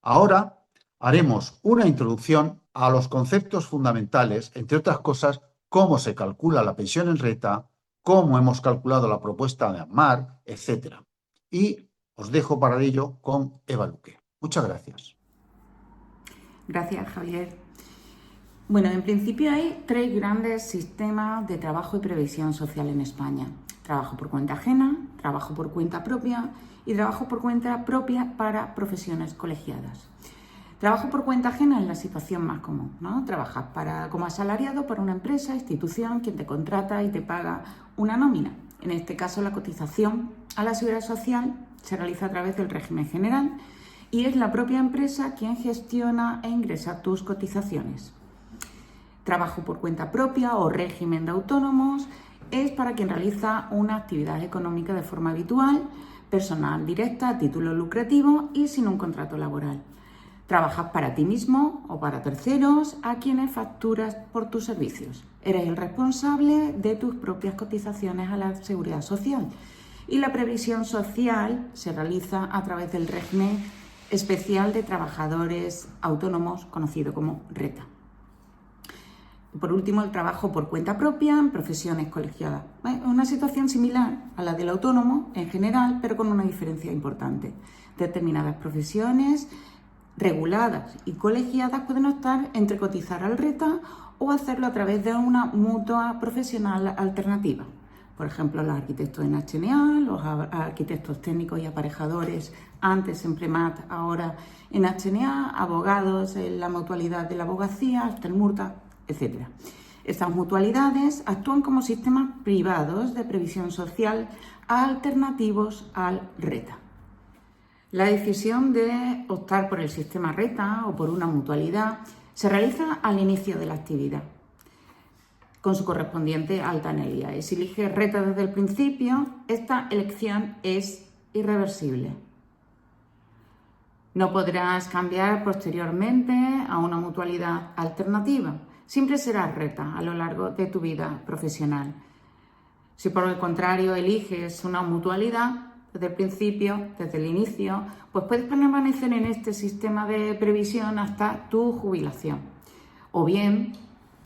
Ahora haremos una introducción a los conceptos fundamentales, entre otras cosas, cómo se calcula la pensión en renta, cómo hemos calculado la propuesta de AMAR, etc. Y os dejo para ello con Eva Luque. Muchas gracias. Gracias, Javier. Bueno, en principio hay tres grandes sistemas de trabajo y previsión social en España. Trabajo por cuenta ajena, trabajo por cuenta propia y trabajo por cuenta propia para profesiones colegiadas. Trabajo por cuenta ajena es la situación más común, ¿no? Trabajas como asalariado para una empresa, institución, quien te contrata y te paga una nómina. En este caso, la cotización a la seguridad social se realiza a través del régimen general y es la propia empresa quien gestiona e ingresa tus cotizaciones. Trabajo por cuenta propia o régimen de autónomos es para quien realiza una actividad económica de forma habitual, personal directa, a título lucrativo y sin un contrato laboral. Trabajas para ti mismo o para terceros a quienes facturas por tus servicios. Eres el responsable de tus propias cotizaciones a la seguridad social y la previsión social se realiza a través del régimen especial de trabajadores autónomos conocido como RETA. Por último, el trabajo por cuenta propia en profesiones colegiadas. Una situación similar a la del autónomo en general, pero con una diferencia importante. Determinadas profesiones reguladas y colegiadas pueden optar entre cotizar al RETA o hacerlo a través de una mutua profesional alternativa. Por ejemplo, los arquitectos en HNA, los arquitectos técnicos y aparejadores, antes en Premat, ahora en HNA, abogados en la mutualidad de la abogacía, Altelmurta, etc. Estas mutualidades actúan como sistemas privados de previsión social alternativos al RETA. La decisión de optar por el sistema RETA o por una mutualidad se realiza al inicio de la actividad, con su correspondiente alta en el IAE. Si eliges RETA desde el principio, esta elección es irreversible. No podrás cambiar posteriormente a una mutualidad alternativa. Siempre serás RETA a lo largo de tu vida profesional. Si por el contrario eliges una mutualidad desde el principio, desde el inicio, pues puedes permanecer en este sistema de previsión hasta tu jubilación. O bien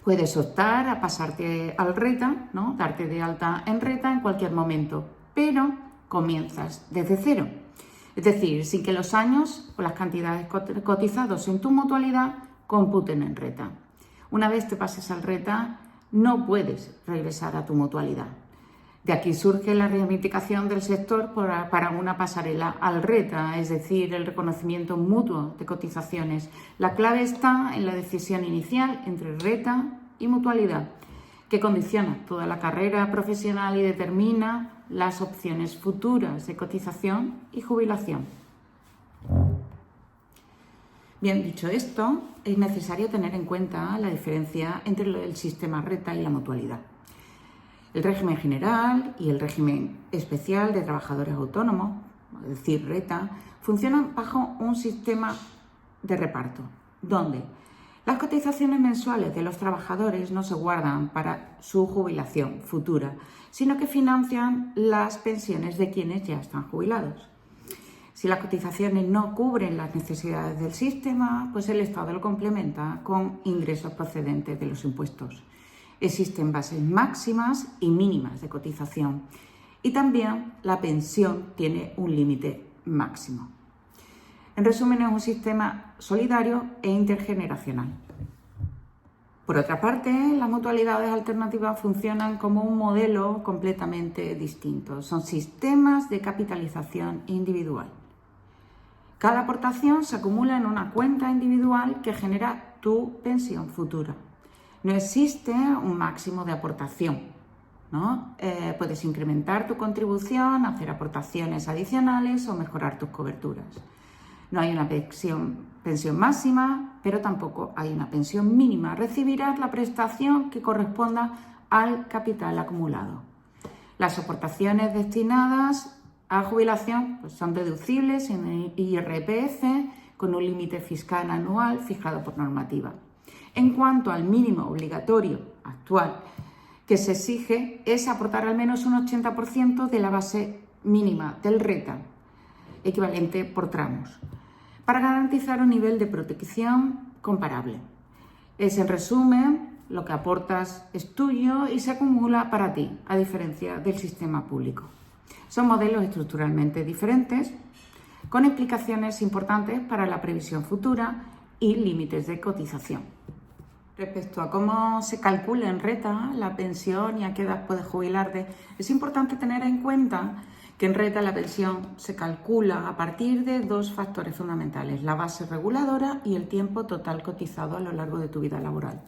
puedes optar a pasarte al RETA, ¿no? Darte de alta en RETA en cualquier momento, pero comienzas desde cero. Es decir, sin que los años o las cantidades cotizados en tu mutualidad computen en RETA. Una vez te pases al RETA, no puedes regresar a tu mutualidad. De aquí surge la reivindicación del sector para una pasarela al RETA, es decir, el reconocimiento mutuo de cotizaciones. La clave está en la decisión inicial entre RETA y mutualidad, que condiciona toda la carrera profesional y determina las opciones futuras de cotización y jubilación. Bien, dicho esto, es necesario tener en cuenta la diferencia entre el sistema RETA y la mutualidad. El régimen general y el régimen especial de trabajadores autónomos, es decir, RETA, funcionan bajo un sistema de reparto, donde las cotizaciones mensuales de los trabajadores no se guardan para su jubilación futura, sino que financian las pensiones de quienes ya están jubilados. Si las cotizaciones no cubren las necesidades del sistema, pues el Estado lo complementa con ingresos procedentes de los impuestos. Existen bases máximas y mínimas de cotización y también la pensión tiene un límite máximo. En resumen, es un sistema solidario e intergeneracional. Por otra parte, las mutualidades alternativas funcionan como un modelo completamente distinto. Son sistemas de capitalización individual. Cada aportación se acumula en una cuenta individual que genera tu pensión futura. No existe un máximo de aportación, ¿no? Puedes incrementar tu contribución, hacer aportaciones adicionales o mejorar tus coberturas. No hay una pensión máxima, pero tampoco hay una pensión mínima. Recibirás la prestación que corresponda al capital acumulado. Las aportaciones destinadas a jubilación pues son deducibles en el IRPF con un límite fiscal anual fijado por normativa. En cuanto al mínimo obligatorio actual que se exige es aportar al menos un 80% de la base mínima del RETA, equivalente por tramos. para garantizar un nivel de protección comparable. Es, en resumen, lo que aportas es tuyo y se acumula para ti, a diferencia del sistema público. Son modelos estructuralmente diferentes, con implicaciones importantes para la previsión futura y límites de cotización. Respecto a cómo se calcula en RETA la pensión y a qué edad puedes jubilarte, es importante tener en cuenta que en RETA la pensión se calcula a partir de dos factores fundamentales: la base reguladora y el tiempo total cotizado a lo largo de tu vida laboral.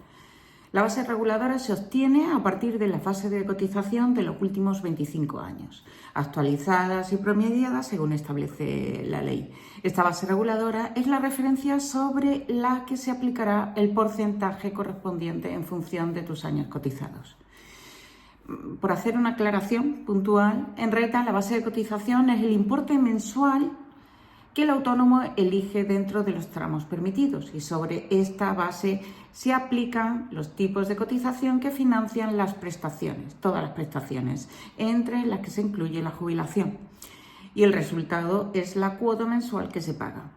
La base reguladora se obtiene a partir de la fase de cotización de los últimos 25 años, actualizadas y promediadas según establece la ley. Esta base reguladora es la referencia sobre la que se aplicará el porcentaje correspondiente en función de tus años cotizados. Por hacer una aclaración puntual, en RETA la base de cotización es el importe mensual que el autónomo elige dentro de los tramos permitidos, y sobre esta base se aplican los tipos de cotización que financian las prestaciones, todas las prestaciones, entre las que se incluye la jubilación, y el resultado es la cuota mensual que se paga.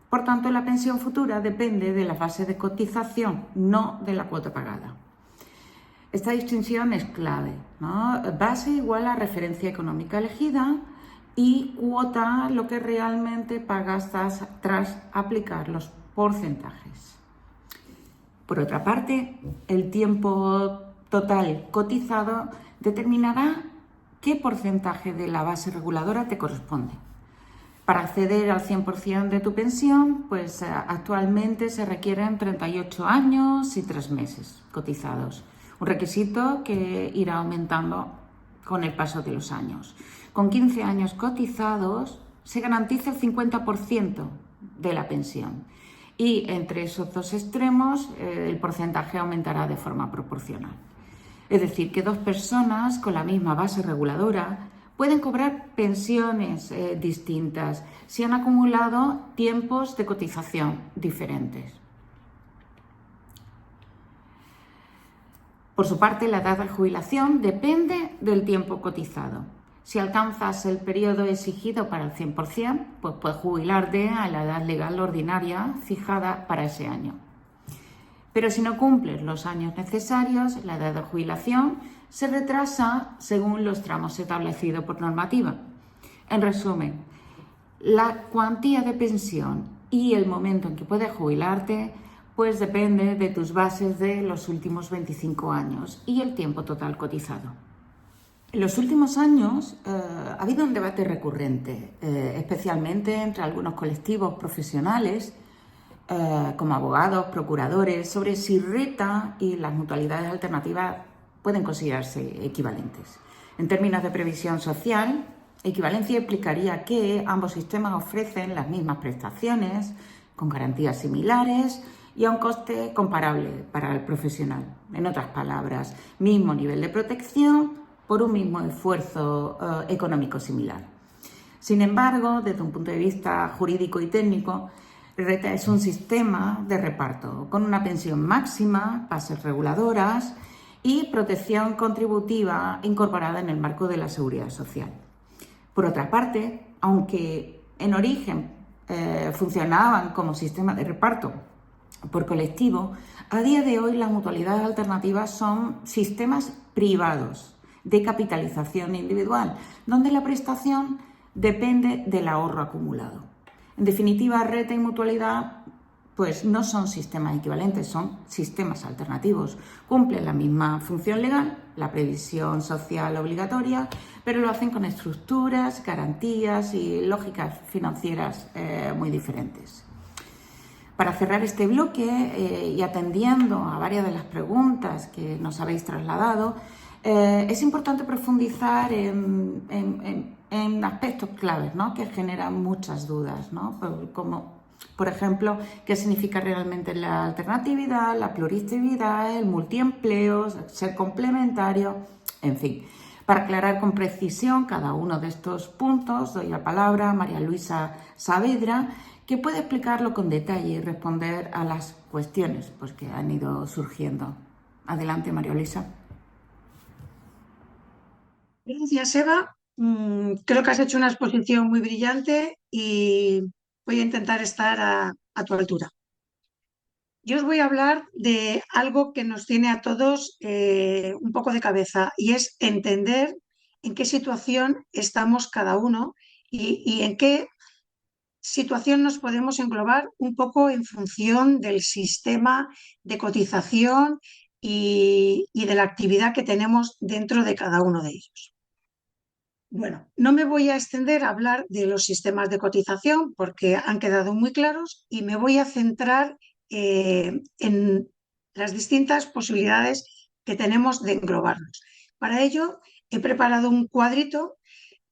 Por tanto, la pensión futura depende de la base de cotización, no de la cuota pagada. Esta distinción es clave, ¿no? Base igual a referencia económica elegida y cuota lo que realmente pagas tras aplicar los porcentajes. Por otra parte, el tiempo total cotizado determinará qué porcentaje de la base reguladora te corresponde. Para acceder al 100% de tu pensión, pues actualmente se requieren 38 años y 3 meses cotizados, un requisito que irá aumentando con el paso de los años. Con 15 años cotizados se garantiza el 50% de la pensión, y entre esos dos extremos el porcentaje aumentará de forma proporcional. Es decir, que dos personas con la misma base reguladora pueden cobrar pensiones distintas si han acumulado tiempos de cotización diferentes. Por su parte, la edad de jubilación depende del tiempo cotizado. Si alcanzas el periodo exigido para el 100%, pues puedes jubilarte a la edad legal ordinaria fijada para ese año. Pero si no cumples los años necesarios, la edad de jubilación se retrasa según los tramos establecidos por normativa. En resumen, la cuantía de pensión y el momento en que puedes jubilarte pues depende de tus bases de los últimos 25 años y el tiempo total cotizado. En los últimos años ha habido un debate recurrente, especialmente entre algunos colectivos profesionales, como abogados, procuradores, sobre si RETA y las mutualidades alternativas pueden considerarse equivalentes. En términos de previsión social, equivalencia implicaría que ambos sistemas ofrecen las mismas prestaciones, con garantías similares y a un coste comparable para el profesional. En otras palabras, mismo nivel de protección por un mismo esfuerzo económico similar. Sin embargo, desde un punto de vista jurídico y técnico, RETA es un sistema de reparto con una pensión máxima, bases reguladoras y protección contributiva incorporada en el marco de la seguridad social. Por otra parte, aunque en origen funcionaban como sistema de reparto por colectivo, a día de hoy las mutualidades alternativas son sistemas privados de capitalización individual, donde la prestación depende del ahorro acumulado. En definitiva, RETA y mutualidad pues no son sistemas equivalentes, son sistemas alternativos. Cumplen la misma función legal, la previsión social obligatoria, pero lo hacen con estructuras, garantías y lógicas financieras muy diferentes. Para cerrar este bloque y atendiendo a varias de las preguntas que nos habéis trasladado, es importante profundizar en aspectos claves, ¿no?, que generan muchas dudas, ¿no?, como por ejemplo, qué significa realmente la alternatividad, la pluriactividad, el multiempleo, ser complementario, en fin. Para aclarar con precisión cada uno de estos puntos, doy la palabra a María Luisa Saavedra, que puede explicarlo con detalle y responder a las cuestiones pues, que han ido surgiendo. Adelante, María Luisa. Gracias, Eva. Creo que has hecho una exposición muy brillante y voy a intentar estar a tu altura. Yo os voy a hablar de algo que nos tiene a todos un poco de cabeza y es entender en qué situación estamos cada uno y en qué situación nos podemos englobar un poco en función del sistema de cotización y de la actividad que tenemos dentro de cada uno de ellos. Bueno, no me voy a extender a hablar de los sistemas de cotización porque han quedado muy claros y me voy a centrar en las distintas posibilidades que tenemos de englobarnos. Para ello, he preparado un cuadrito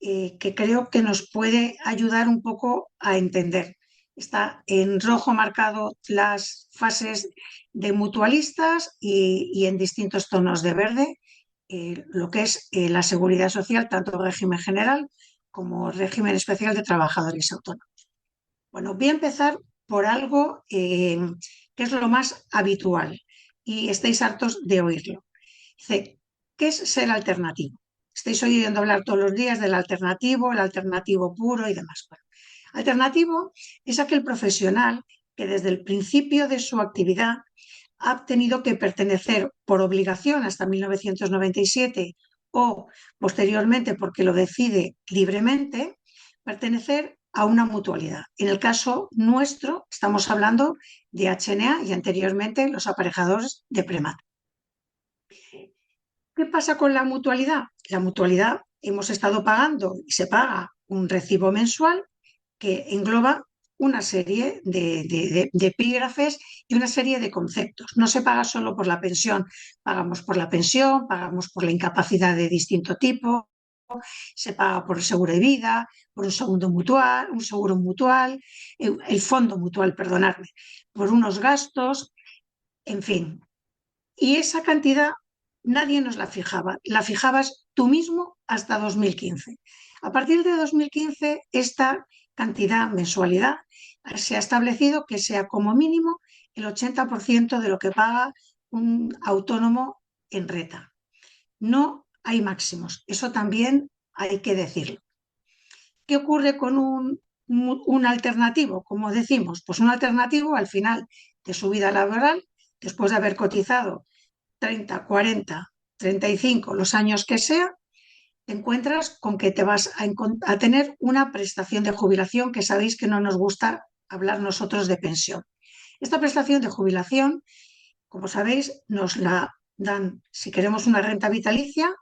que creo que nos puede ayudar un poco a entender. Está en rojo marcado las fases de mutualistas y en distintos tonos de verde lo que es la seguridad social, tanto régimen general como régimen especial de trabajadores autónomos. Bueno, voy a empezar por algo que es lo más habitual y estáis hartos de oírlo. Dice, ¿qué es ser alternativo? Estáis oyendo hablar todos los días del alternativo, el alternativo puro y demás. Bueno, alternativo es aquel profesional que desde el principio de su actividad ha tenido que pertenecer por obligación hasta 1997 o posteriormente porque lo decide libremente, pertenecer a una mutualidad. En el caso nuestro, estamos hablando de HNA y anteriormente los aparejadores de Premat. ¿Qué pasa con la mutualidad? La mutualidad hemos estado pagando y se paga un recibo mensual que engloba una serie de epígrafes y una serie de conceptos. No se paga solo por la pensión, pagamos por la pensión, pagamos por la incapacidad de distinto tipo, se paga por el seguro de vida, por un seguro mutual, el fondo mutual, perdonadme, por unos gastos, en fin. Y esa cantidad nadie nos la fijabas tú mismo hasta 2015. A partir de 2015, esta cantidad, mensualidad, se ha establecido que sea como mínimo el 80% de lo que paga un autónomo en reta. No hay máximos, eso también hay que decirlo. ¿Qué ocurre con un alternativo? Como decimos, pues un alternativo al final de su vida laboral, después de haber cotizado 30, 40, 35, los años que sea, te encuentras con que te vas a tener una prestación de jubilación que sabéis que no nos gusta hablar nosotros de pensión. Esta prestación de jubilación, como sabéis, nos la dan, si queremos una renta vitalicia,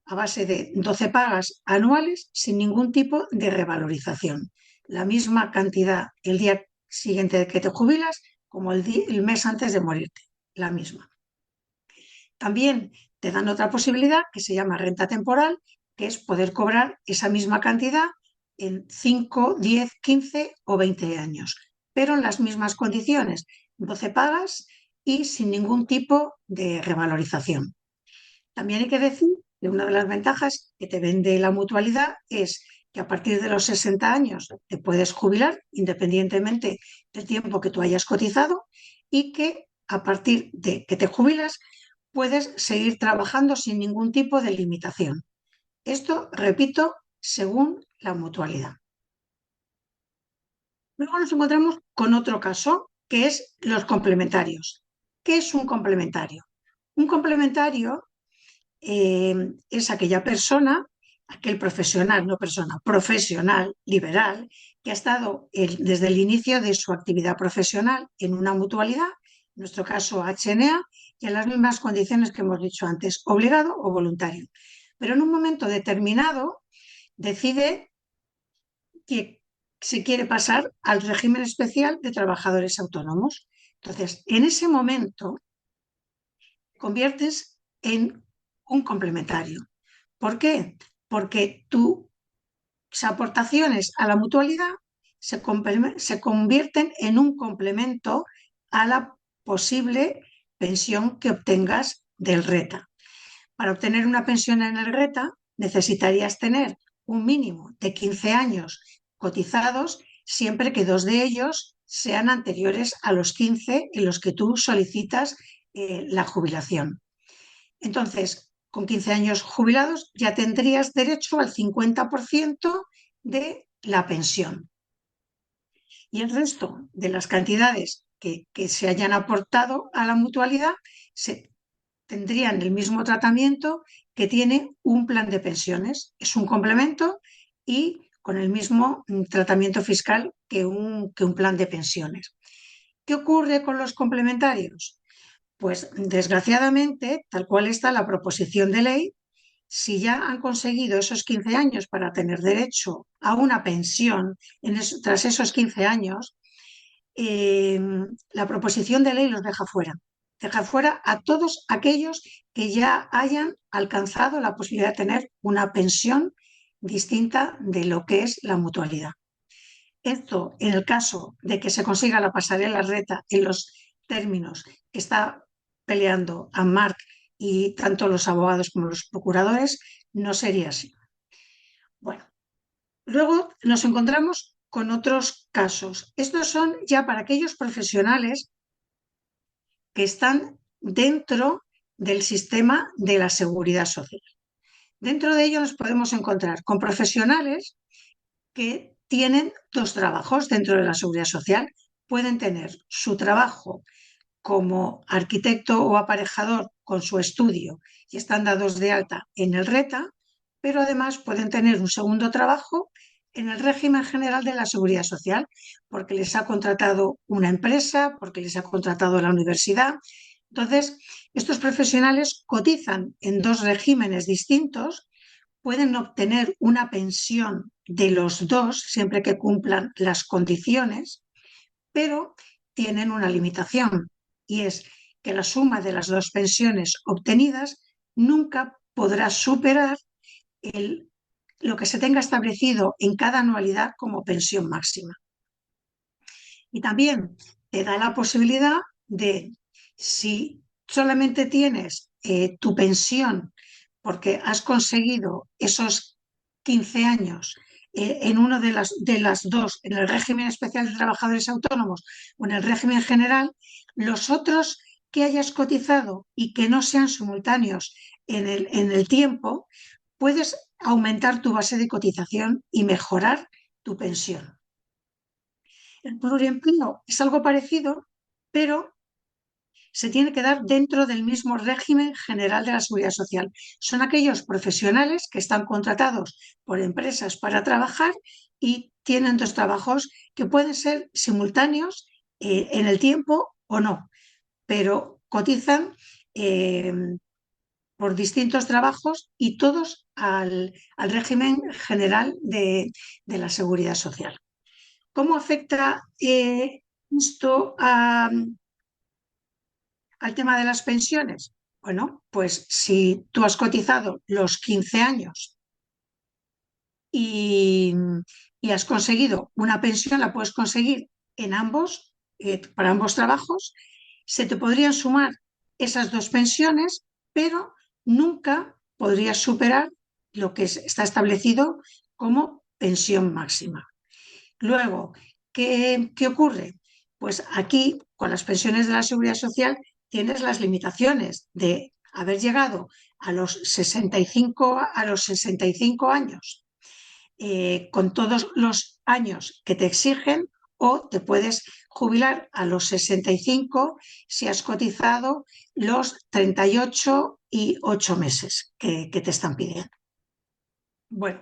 a base de 12 pagas anuales sin ningún tipo de revalorización. La misma cantidad el día siguiente que te jubilas como el mes antes de morirte, la misma. También te dan otra posibilidad que se llama renta temporal, que es poder cobrar esa misma cantidad en 5, 10, 15 o 20 años, pero en las mismas condiciones, 12 pagas y sin ningún tipo de revalorización. También hay que decir que una de las ventajas que te vende la mutualidad es que a partir de los 60 años te puedes jubilar independientemente del tiempo que tú hayas cotizado y que a partir de que te jubilas puedes seguir trabajando sin ningún tipo de limitación. Esto, repito, según la mutualidad. Luego nos encontramos con otro caso, que es los complementarios. ¿Qué es un complementario? Un complementario es aquella persona, aquel profesional, no persona, profesional, liberal, que ha estado desde el inicio de su actividad profesional en una mutualidad, en nuestro caso HNA, y en las mismas condiciones que hemos dicho antes, obligado o voluntario. Pero en un momento determinado decide que se quiere pasar al régimen especial de trabajadores autónomos. Entonces, en ese momento, te conviertes en un complementario. ¿Por qué? Porque tus aportaciones a la mutualidad se convierten en un complemento a la posible pensión que obtengas del RETA. Para obtener una pensión en el RETA necesitarías tener un mínimo de 15 años cotizados, siempre que 2 de ellos sean anteriores a los 15 en los que tú solicitas la jubilación. Entonces, con 15 años jubilados ya tendrías derecho al 50% de la pensión. y el resto de las cantidades que se hayan aportado a la mutualidad tendrían el mismo tratamiento que tiene un plan de pensiones. Es un complemento y con el mismo tratamiento fiscal que un plan de pensiones. ¿Qué ocurre con los complementarios? Pues desgraciadamente, tal cual está la proposición de ley, si ya han conseguido esos 15 años para tener derecho a una pensión tras esos 15 años, eh, la proposición de ley los deja fuera. Deja fuera a todos aquellos que ya hayan alcanzado la posibilidad de tener una pensión distinta de lo que es la mutualidad. Esto, en el caso de que se consiga la pasarela reta en los términos que está peleando AMARC y tanto los abogados como los procuradores, no sería así. Bueno, luego nos encontramos con otros casos. Estos son ya para aquellos profesionales que están dentro del sistema de la seguridad social. Dentro de ello nos podemos encontrar con profesionales que tienen dos trabajos dentro de la seguridad social. Pueden tener su trabajo como arquitecto o aparejador con su estudio y están dados de alta en el RETA, pero además pueden tener un segundo trabajo en el régimen general de la seguridad social, porque les ha contratado una empresa, porque les ha contratado la universidad. Entonces, estos profesionales cotizan en dos regímenes distintos, pueden obtener una pensión de los dos siempre que cumplan las condiciones, pero tienen una limitación y es que la suma de las dos pensiones obtenidas nunca podrá superar lo que se tenga establecido en cada anualidad como pensión máxima. Y también te da la posibilidad de, si solamente tienes tu pensión porque has conseguido esos 15 años en uno de las dos, en el régimen especial de trabajadores autónomos o en el régimen general, los otros que hayas cotizado y que no sean simultáneos en el tiempo, puedes aumentar tu base de cotización y mejorar tu pensión. El pluriempleo es algo parecido, pero se tiene que dar dentro del mismo régimen general de la seguridad social. Son aquellos profesionales que están contratados por empresas para trabajar y tienen dos trabajos que pueden ser simultáneos en el tiempo o no, pero cotizan por distintos trabajos y todos al régimen general de la seguridad social. ¿Cómo afecta esto al tema de las pensiones? Bueno, pues si tú has cotizado los 15 años y, y has conseguido una pensión, la puedes conseguir en ambos, para ambos trabajos, se te podrían sumar esas dos pensiones, pero nunca podrías superar lo que está establecido como pensión máxima. Luego, ¿qué ocurre? Pues aquí, con las pensiones de la seguridad social, tienes las limitaciones de haber llegado a los 65 años, con todos los años que te exigen, o te puedes jubilar a los 65 si has cotizado los 38 y 8 meses que te están pidiendo. Bueno,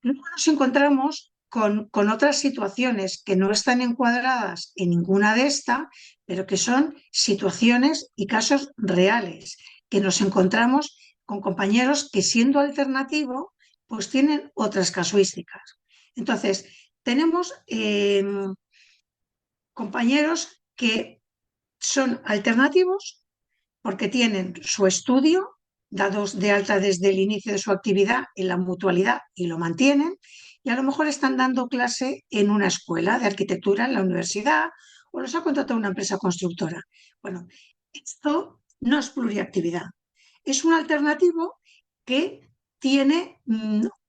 luego nos encontramos con otras situaciones que no están encuadradas en ninguna de estas, pero que son situaciones y casos reales, que nos encontramos con compañeros que, siendo alternativo, pues tienen otras casuísticas. Entonces, tenemos compañeros que son alternativos porque tienen su estudio, dados de alta desde el inicio de su actividad en la mutualidad y lo mantienen, y a lo mejor están dando clase en una escuela de arquitectura en la universidad o los ha contratado una empresa constructora. Bueno, esto no es pluriactividad, es un alternativo que tiene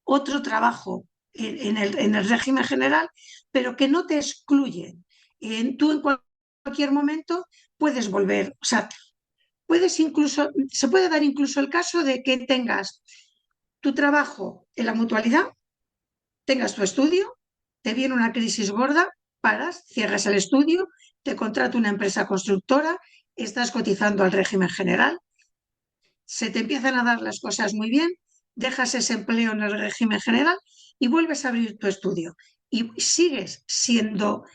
otro trabajo en el régimen general, pero que no te excluye. Tú en cualquier momento puedes volver, o sea, se puede dar incluso el caso de que tengas tu trabajo en la mutualidad, tengas tu estudio, te viene una crisis gorda paras, cierras el estudio, te contrata una empresa constructora, estás cotizando al régimen general, se te empiezan a dar las cosas muy bien, dejas ese empleo en el régimen general y vuelves a abrir tu estudio. Y sigues estando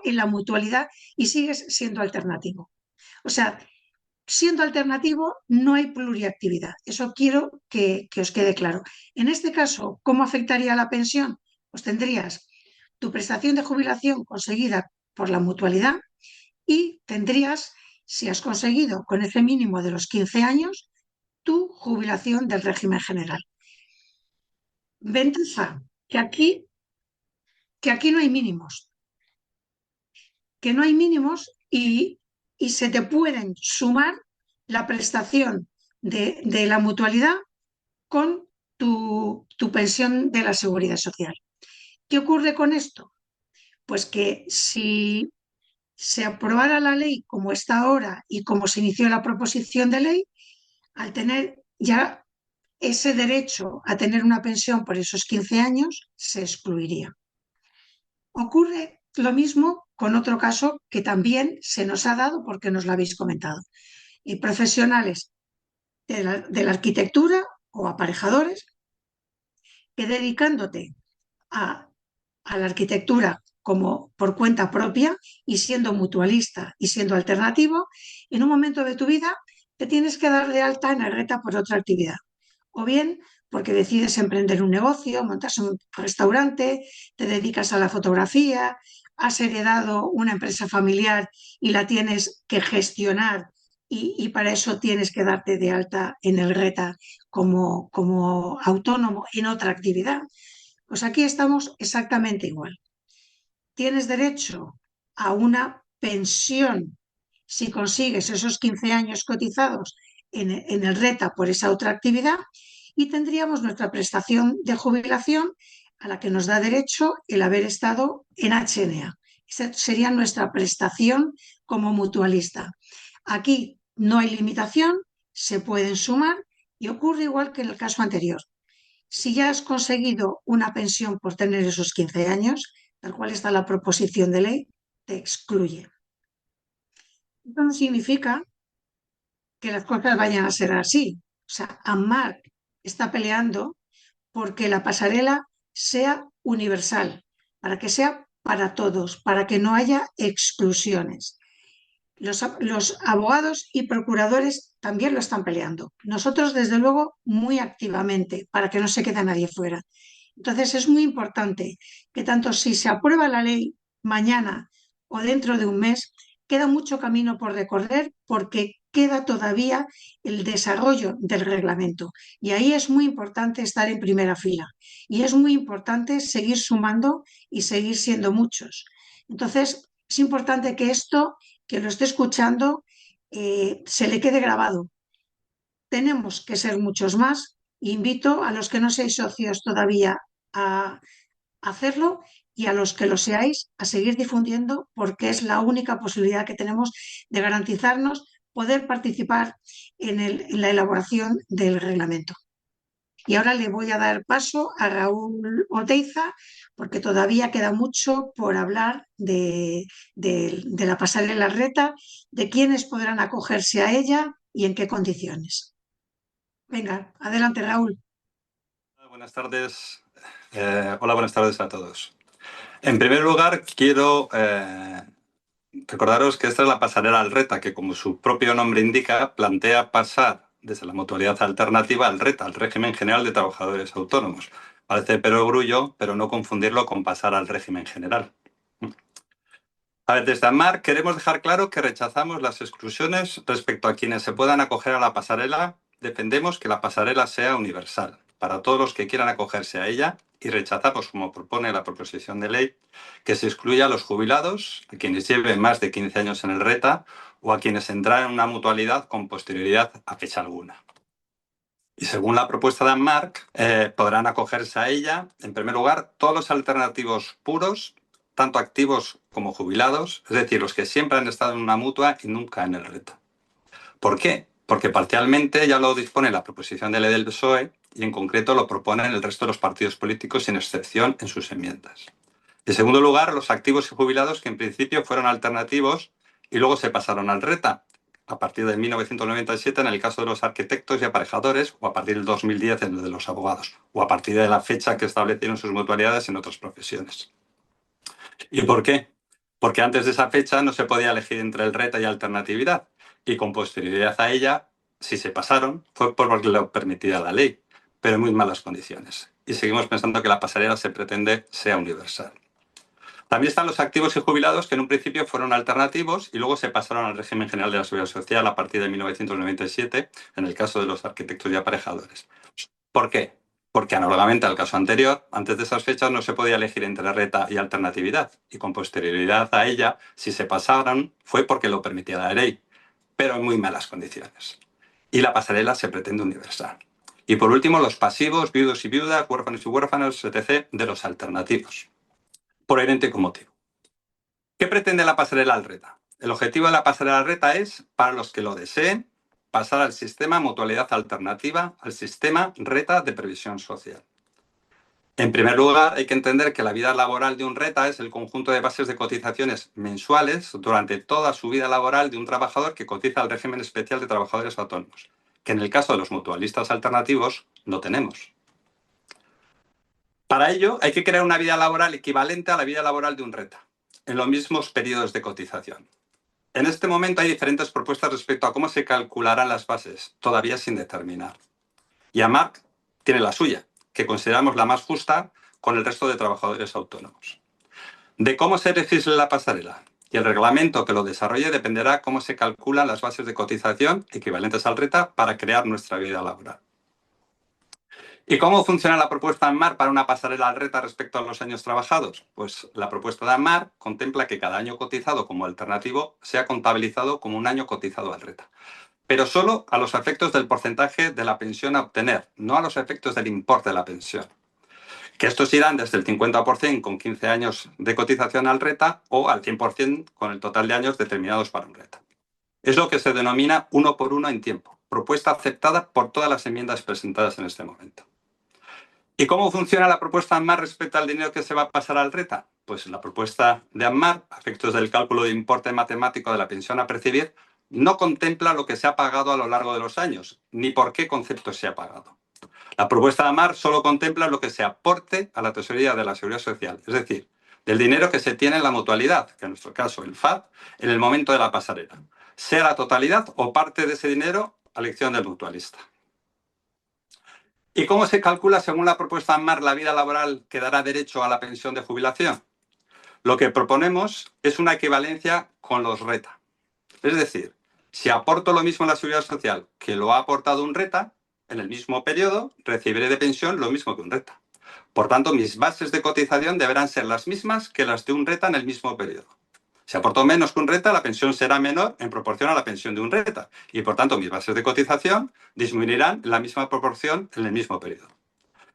en la mutualidad y sigues siendo alternativo. O sea, siendo alternativo no hay pluriactividad. Eso quiero que os quede claro. En este caso, ¿cómo afectaría la pensión? Pues tendrías tu prestación de jubilación conseguida por la mutualidad y tendrías, si has conseguido con ese mínimo de los 15 años, tu jubilación del régimen general. Ventaja, que aquí no hay mínimos, y se te pueden sumar la prestación de la mutualidad con tu pensión de la seguridad social. ¿Qué ocurre con esto? Pues que si se aprobara la ley como está ahora y como se inició la proposición de ley, al tener ya ese derecho a tener una pensión por esos 15 años, se excluiría. Ocurre lo mismo con otro caso que también se nos ha dado porque nos lo habéis comentado. Y profesionales de la arquitectura o aparejadores que dedicándote a la arquitectura como por cuenta propia y siendo mutualista y siendo alternativo, en un momento de tu vida te tienes que dar de alta en Arreta por otra actividad. O bien porque decides emprender un negocio, montas un restaurante, te dedicas a la fotografía, has heredado una empresa familiar y la tienes que gestionar y para eso tienes que darte de alta en el RETA como autónomo en otra actividad. Pues aquí estamos exactamente igual. Tienes derecho a una pensión si consigues esos 15 años cotizados en el RETA por esa otra actividad y tendríamos nuestra prestación de jubilación a la que nos da derecho el haber estado en HNA. Esa sería nuestra prestación como mutualista. Aquí no hay limitación, se pueden sumar y ocurre igual que en el caso anterior. Si ya has conseguido una pensión por tener esos 15 años, tal cual está la proposición de ley, te excluye. Esto no significa que las cosas vayan a ser así. O sea, AMAR está peleando porque la pasarela sea universal, para que sea para todos, para que no haya exclusiones. Los abogados y procuradores también lo están peleando. Nosotros, desde luego, muy activamente, para que no se quede nadie fuera. Entonces, es muy importante que tanto si se aprueba la ley mañana o dentro de un mes, queda mucho camino por recorrer porque queda todavía el desarrollo del reglamento. Y ahí es muy importante estar en primera fila. Y es muy importante seguir sumando y seguir siendo muchos. Entonces, es importante que esto, que lo esté escuchando, se le quede grabado. Tenemos que ser muchos más. Invito a los que no seáis socios todavía a hacerlo y a los que lo seáis a seguir difundiendo porque es la única posibilidad que tenemos de garantizarnos poder participar en la elaboración del reglamento. Y ahora le voy a dar paso a Raúl Oteiza porque todavía queda mucho por hablar de la pasarela RETA, de quiénes podrán acogerse a ella y en qué condiciones. Venga, adelante, Raúl. Buenas tardes. Hola, buenas tardes a todos. En primer lugar, quiero recordaros que esta es la pasarela al RETA, que como su propio nombre indica, plantea pasar desde la mutualidad alternativa al RETA, al régimen general de trabajadores autónomos. Parece perogrullo, pero no confundirlo con pasar al régimen general. A ver, desde AMAR queremos dejar claro que rechazamos las exclusiones respecto a quienes se puedan acoger a la pasarela. Defendemos que la pasarela sea universal para todos los que quieran acogerse a ella y rechazamos, como propone la proposición de ley, que se excluya a los jubilados, a quienes lleven más de 15 años en el RETA o a quienes entran en una mutualidad con posterioridad a fecha alguna. Y según la propuesta de AMAR, podrán acogerse a ella, en primer lugar, todos los alternativos puros, tanto activos como jubilados, es decir, los que siempre han estado en una mutua y nunca en el RETA. ¿Por qué? Porque parcialmente ya lo dispone la proposición de ley del PSOE y en concreto lo proponen el resto de los partidos políticos sin excepción en sus enmiendas. En segundo lugar, los activos y jubilados que en principio fueron alternativos y luego se pasaron al RETA, a partir de 1997 en el caso de los arquitectos y aparejadores, o a partir del 2010 en el de los abogados, o a partir de la fecha que establecieron sus mutualidades en otras profesiones. ¿Y por qué? Porque antes de esa fecha no se podía elegir entre el RETA y alternatividad, y con posterioridad a ella, si se pasaron, fue porque lo permitía la ley, pero en muy malas condiciones. Y seguimos pensando que la pasarela se pretende sea universal. También están los activos y jubilados que en un principio fueron alternativos y luego se pasaron al régimen general de la seguridad social a partir de 1997, en el caso de los arquitectos y aparejadores. ¿Por qué? Porque análogamente al caso anterior, antes de esas fechas no se podía elegir entre RETA y alternatividad, y con posterioridad a ella, si se pasaron, fue porque lo permitía la ley, pero en muy malas condiciones. Y la pasarela se pretende universal. Y por último, los pasivos, viudos y viudas, huérfanos y huérfanos, etc., de los alternativos. Por idéntico motivo. ¿Qué pretende la pasarela al RETA? El objetivo de la pasarela al RETA es, para los que lo deseen, pasar al sistema mutualidad alternativa, al sistema RETA de previsión social. En primer lugar, hay que entender que la vida laboral de un RETA es el conjunto de bases de cotizaciones mensuales durante toda su vida laboral de un trabajador que cotiza al régimen especial de trabajadores autónomos, que en el caso de los mutualistas alternativos no tenemos. Para ello, hay que crear una vida laboral equivalente a la vida laboral de un RETA, en los mismos periodos de cotización. En este momento hay diferentes propuestas respecto a cómo se calcularán las bases, todavía sin determinar. Y AMARC tiene la suya, que consideramos la más justa con el resto de trabajadores autónomos. De cómo se legisla la pasarela y el reglamento que lo desarrolle dependerá cómo se calculan las bases de cotización equivalentes al RETA para crear nuestra vida laboral. ¿Y cómo funciona la propuesta de AMAR para una pasarela al RETA respecto a los años trabajados? Pues la propuesta de AMAR contempla que cada año cotizado como alternativo sea contabilizado como un año cotizado al RETA, pero solo a los efectos del porcentaje de la pensión a obtener, no a los efectos del importe de la pensión. Que estos irán desde el 50% con 15 años de cotización al RETA o al 100% con el total de años determinados para un RETA. Es lo que se denomina uno por uno en tiempo, propuesta aceptada por todas las enmiendas presentadas en este momento. ¿Y cómo funciona la propuesta de AMAR respecto al dinero que se va a pasar al RETA? Pues la propuesta de AMAR, a efectos del cálculo de importe matemático de la pensión a percibir, no contempla lo que se ha pagado a lo largo de los años, ni por qué concepto se ha pagado. La propuesta de AMAR solo contempla lo que se aporte a la tesorería de la Seguridad Social, es decir, del dinero que se tiene en la mutualidad, que en nuestro caso el FAD, en el momento de la pasarela, sea la totalidad o parte de ese dinero a elección del mutualista. ¿Y cómo se calcula, según la propuesta de AMAR, la vida laboral que dará derecho a la pensión de jubilación? Lo que proponemos es una equivalencia con los RETA. Es decir, si aporto lo mismo en la Seguridad Social que lo ha aportado un RETA, en el mismo periodo recibiré de pensión lo mismo que un RETA. Por tanto, mis bases de cotización deberán ser las mismas que las de un RETA en el mismo periodo. Si aporto menos que un RETA, la pensión será menor en proporción a la pensión de un RETA y, por tanto, mis bases de cotización disminuirán en la misma proporción en el mismo periodo.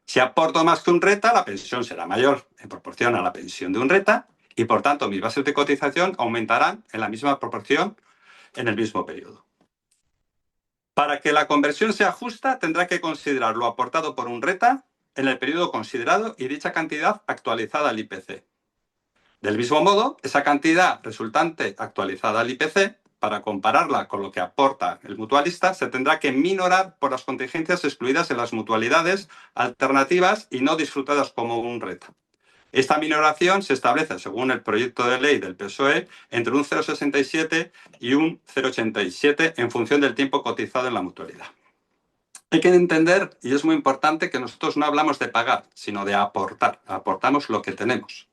Si aporto más que un RETA, la pensión será mayor en proporción a la pensión de un RETA y, por tanto, mis bases de cotización aumentarán en la misma proporción en el mismo periodo. Para que la conversión sea justa, tendrá que considerar lo aportado por un RETA en el periodo considerado y dicha cantidad actualizada al IPC. Del mismo modo, esa cantidad resultante actualizada al IPC, para compararla con lo que aporta el mutualista, se tendrá que minorar por las contingencias excluidas en las mutualidades alternativas y no disfrutadas como un RETA. Esta minoración se establece, según el proyecto de ley del PSOE, entre un 0,67 y un 0,87 en función del tiempo cotizado en la mutualidad. Hay que entender, y es muy importante, que nosotros no hablamos de pagar, sino de aportar. Aportamos lo que tenemos.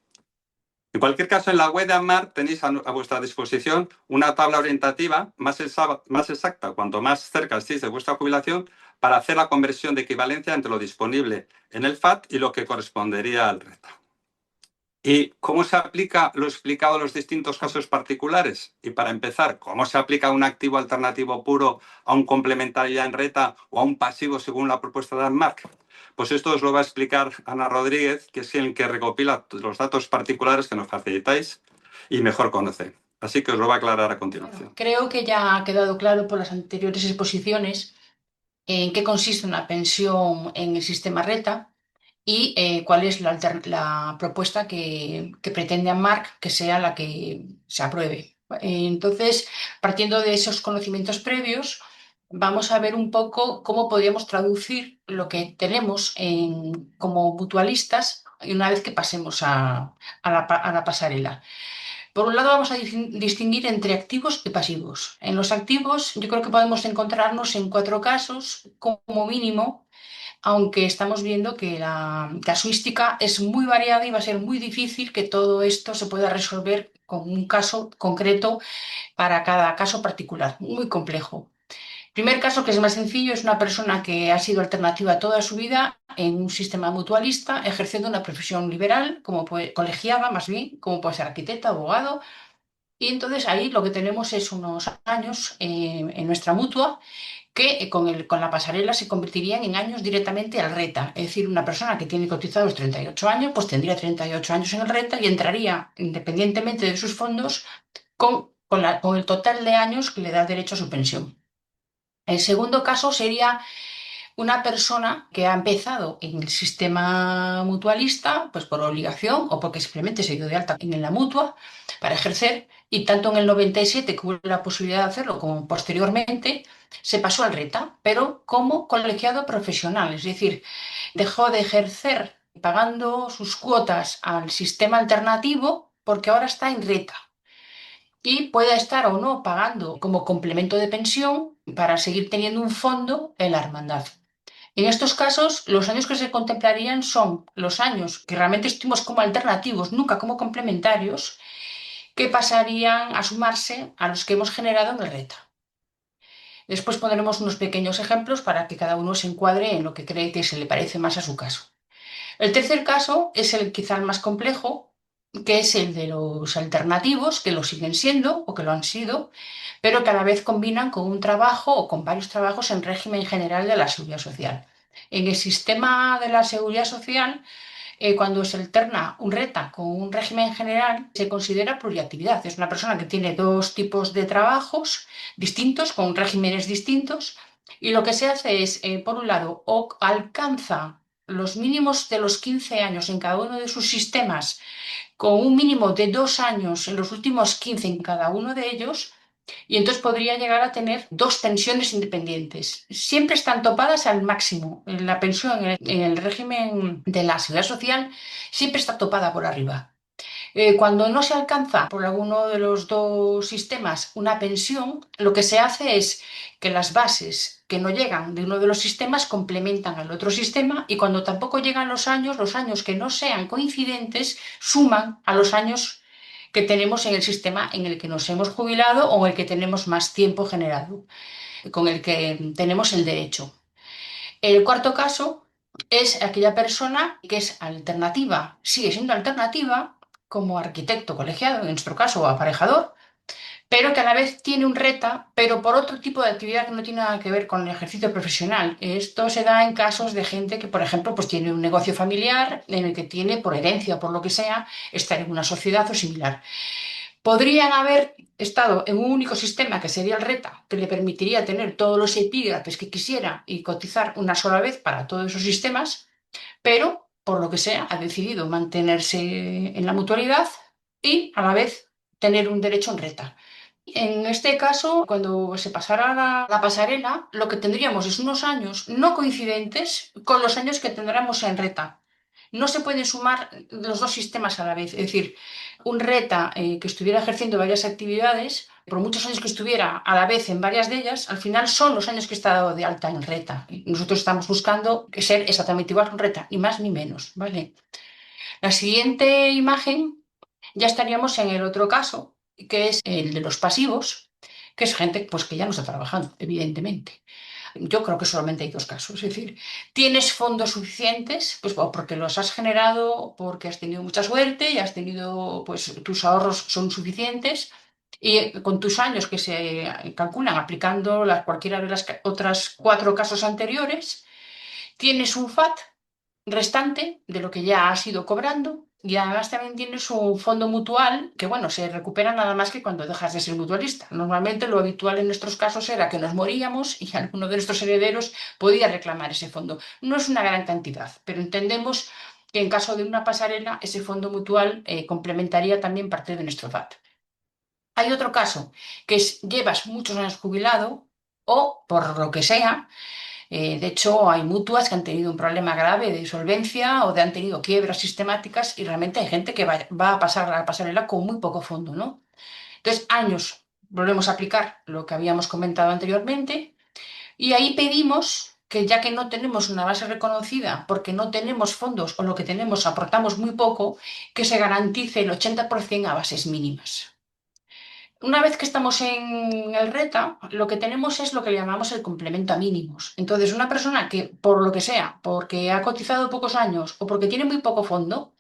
En cualquier caso, en la web de AMAR tenéis a vuestra disposición una tabla orientativa más exacta, cuanto más cerca estéis de vuestra jubilación, para hacer la conversión de equivalencia entre lo disponible en el FAT y lo que correspondería al RETA. ¿Y cómo se aplica lo explicado en los distintos casos particulares? Y para empezar, ¿cómo se aplica un activo alternativo puro a un complementario ya en RETA o a un pasivo según la propuesta de AMARC? Pues esto os lo va a explicar Ana Rodríguez, que es el que recopila los datos particulares que nos facilitáis y mejor conoce. Así que os lo va a aclarar a continuación. Creo que ya ha quedado claro por las anteriores exposiciones en qué consiste una pensión en el sistema RETA y cuál es la propuesta que pretende AMARC que sea la que se apruebe. Entonces, partiendo de esos conocimientos previos, vamos a ver un poco cómo podríamos traducir lo que tenemos como mutualistas una vez que pasemos a la pasarela. Por un lado, vamos a distinguir entre activos y pasivos. En los activos, yo creo que podemos encontrarnos en 4 casos como mínimo, aunque estamos viendo que la casuística es muy variada y va a ser muy difícil que todo esto se pueda resolver con un caso concreto para cada caso particular, muy complejo. Primer caso, que es más sencillo, es una persona que ha sido alternativa toda su vida en un sistema mutualista, ejerciendo una profesión liberal, colegiada más bien, como puede ser arquitecta, abogado, y entonces ahí lo que tenemos es unos años en nuestra mutua que con la pasarela se convertirían en años directamente al RETA. Es decir, una persona que tiene cotizados 38 años, pues tendría 38 años en el RETA y entraría, independientemente de sus fondos, con el total de años que le da derecho a su pensión. El segundo caso sería una persona que ha empezado en el sistema mutualista, pues por obligación o porque simplemente se dio de alta en la mutua para ejercer, y tanto en el 97 que hubo la posibilidad de hacerlo como posteriormente, se pasó al RETA, pero como colegiado profesional, es decir, dejó de ejercer pagando sus cuotas al sistema alternativo porque ahora está en RETA y pueda estar o no pagando como complemento de pensión para seguir teniendo un fondo en la hermandad. En estos casos, los años que se contemplarían son los años que realmente estuvimos como alternativos, nunca como complementarios, que pasarían a sumarse a los que hemos generado en el RETA. Después pondremos unos pequeños ejemplos para que cada uno se encuadre en lo que cree que se le parece más a su caso. El tercer caso es el quizá el más complejo, que es el de los alternativos, que lo siguen siendo o que lo han sido, pero que a la vez combinan con un trabajo o con varios trabajos en régimen general de la seguridad social. En el sistema de la seguridad social, cuando se alterna un RETA con un régimen general, se considera pluriactividad. Es una persona que tiene 2 tipos de trabajos distintos, con regímenes distintos, y lo que se hace es, por un lado, o alcanza los mínimos de los 15 años en cada uno de sus sistemas, con un mínimo de 2 años en los últimos 15 en cada uno de ellos, y entonces podría llegar a tener 2 pensiones independientes. Siempre están topadas al máximo. La pensión en el régimen de la seguridad social siempre está topada por arriba. Cuando no se alcanza por alguno de los 2 sistemas una pensión, lo que se hace es que las bases que no llegan de uno de los sistemas complementan al otro sistema, y cuando tampoco llegan los años que no sean coincidentes suman a los años que tenemos en el sistema en el que nos hemos jubilado o en el que tenemos más tiempo generado, con el que tenemos el derecho. El cuarto caso es aquella persona que es alternativa, sigue siendo alternativa como arquitecto colegiado, en nuestro caso, o aparejador, pero que a la vez tiene un RETA, pero por otro tipo de actividad que no tiene nada que ver con el ejercicio profesional. Esto se da en casos de gente que, por ejemplo, pues tiene un negocio familiar en el que tiene, por herencia o por lo que sea, estar en una sociedad o similar. Podrían haber estado en un único sistema, que sería el RETA, que le permitiría tener todos los epígrafes que quisiera y cotizar una sola vez para todos esos sistemas, pero por lo que sea ha decidido mantenerse en la mutualidad y a la vez tener un derecho en RETA. En este caso, cuando se pasara la pasarela, lo que tendríamos es unos años no coincidentes con los años que tendremos en RETA. No se pueden sumar los 2 sistemas a la vez. Es decir, un RETA que estuviera ejerciendo varias actividades, por muchos años que estuviera a la vez en varias de ellas, al final son los años que está dado de alta en RETA. Nosotros estamos buscando ser exactamente igual que un RETA, ni más ni menos, ¿vale? La siguiente imagen, ya estaríamos en el otro caso, que es el de los pasivos, que es gente pues, que ya no está trabajando, evidentemente. Yo creo que solamente hay 2 casos, es decir, tienes fondos suficientes, pues o porque los has generado, porque has tenido mucha suerte y has tenido, pues tus ahorros son suficientes, y con tus años que se calculan aplicando cualquiera de las otras 4 casos anteriores, tienes un FAT restante de lo que ya has ido cobrando, Y además también tienes un fondo mutual que, bueno, se recupera nada más que cuando dejas de ser mutualista. Normalmente lo habitual en nuestros casos era que nos moríamos y alguno de nuestros herederos podía reclamar ese fondo. No es una gran cantidad, pero entendemos que en caso de una pasarela, ese fondo mutual complementaría también parte de nuestro VAT. Hay otro caso, que es llevas muchos años jubilado o, por lo que sea, de hecho, hay mutuas que han tenido un problema grave de solvencia o han tenido quiebras sistemáticas y realmente hay gente que va a pasar a la pasarela con muy poco fondo, ¿no? Entonces, años, volvemos a aplicar lo que habíamos comentado anteriormente y ahí pedimos que ya que no tenemos una base reconocida porque no tenemos fondos o lo que tenemos aportamos muy poco, que se garantice el 80% a bases mínimas. Una vez que estamos en el RETA, lo que tenemos es lo que llamamos el complemento a mínimos. Entonces, una persona que, por lo que sea, porque ha cotizado pocos años o porque tiene muy poco fondo,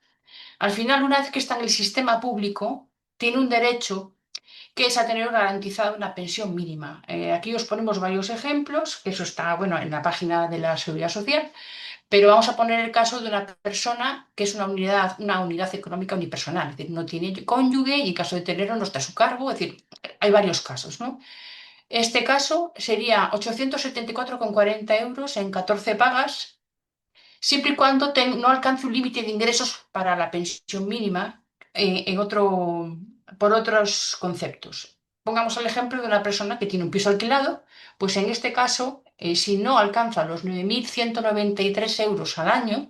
al final, una vez que está en el sistema público, tiene un derecho que es a tener garantizada una pensión mínima. Aquí os ponemos varios ejemplos, que eso está, bueno, en la página de la Seguridad Social, pero vamos a poner el caso de una persona que es una unidad económica unipersonal, es decir, no tiene cónyuge y en caso de tenerlo no está a su cargo, es decir, hay varios casos, ¿no? Este caso sería 874,40 euros en 14 pagas, siempre y cuando no alcance un límite de ingresos para la pensión mínima por otros conceptos. Pongamos el ejemplo de una persona que tiene un piso alquilado, pues en este caso, si no alcanza los 9.193 euros al año,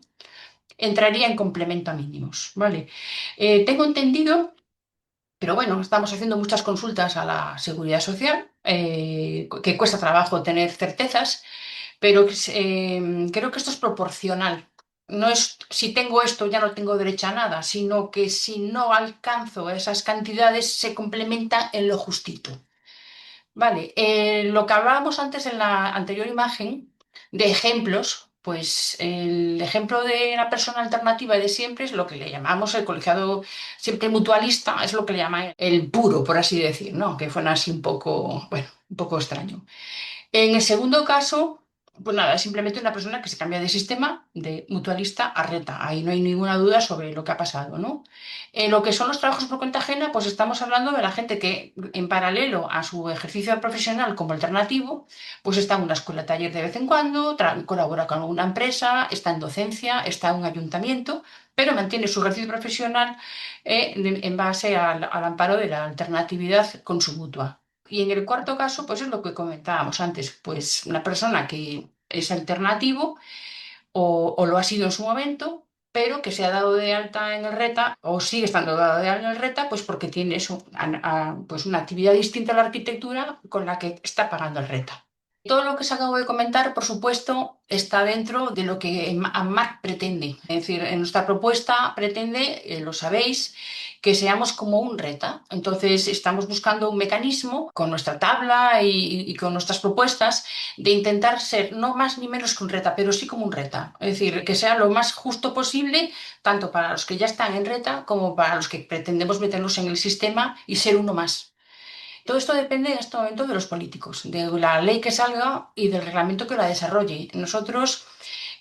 entraría en complemento a mínimos, ¿vale? Tengo entendido, pero bueno, estamos haciendo muchas consultas a la Seguridad Social, que cuesta trabajo tener certezas, pero creo que esto es proporcional. No es si tengo esto ya no tengo derecho a nada, sino que si no alcanzo esas cantidades se complementa en lo justito. Vale, lo que hablábamos antes en la anterior imagen de ejemplos, pues el ejemplo de la persona alternativa de siempre es lo que le llamamos el colegiado siempre mutualista, es lo que le llama el puro, por así decir, ¿no? Que fue así un poco, bueno, un poco extraño. En el segundo caso, pues nada, es simplemente una persona que se cambia de sistema de mutualista a reta. Ahí no hay ninguna duda sobre lo que ha pasado, ¿no? En lo que son los trabajos por cuenta ajena, pues estamos hablando de la gente que, en paralelo a su ejercicio profesional como alternativo, pues está en una escuela taller de vez en cuando, colabora con alguna empresa, está en docencia, está en un ayuntamiento, pero mantiene su ejercicio profesional en base al amparo de la alternatividad con su mutua. Y en el cuarto caso, pues es lo que comentábamos antes, pues una persona que es alternativo o lo ha sido en su momento, pero que se ha dado de alta en el RETA o sigue estando dado de alta en el RETA, pues porque tiene eso, pues una actividad distinta a la arquitectura con la que está pagando el RETA. Todo lo que os acabo de comentar, por supuesto, está dentro de lo que AMARC pretende. Es decir, en nuestra propuesta pretende, lo sabéis, que seamos como un RETA. Entonces, estamos buscando un mecanismo con nuestra tabla y con nuestras propuestas de intentar ser no más ni menos que un RETA, pero sí como un RETA. Es decir, que sea lo más justo posible, tanto para los que ya están en RETA como para los que pretendemos meternos en el sistema y ser uno más. Todo esto depende en este momento de los políticos, de la ley que salga y del reglamento que la desarrolle. Nosotros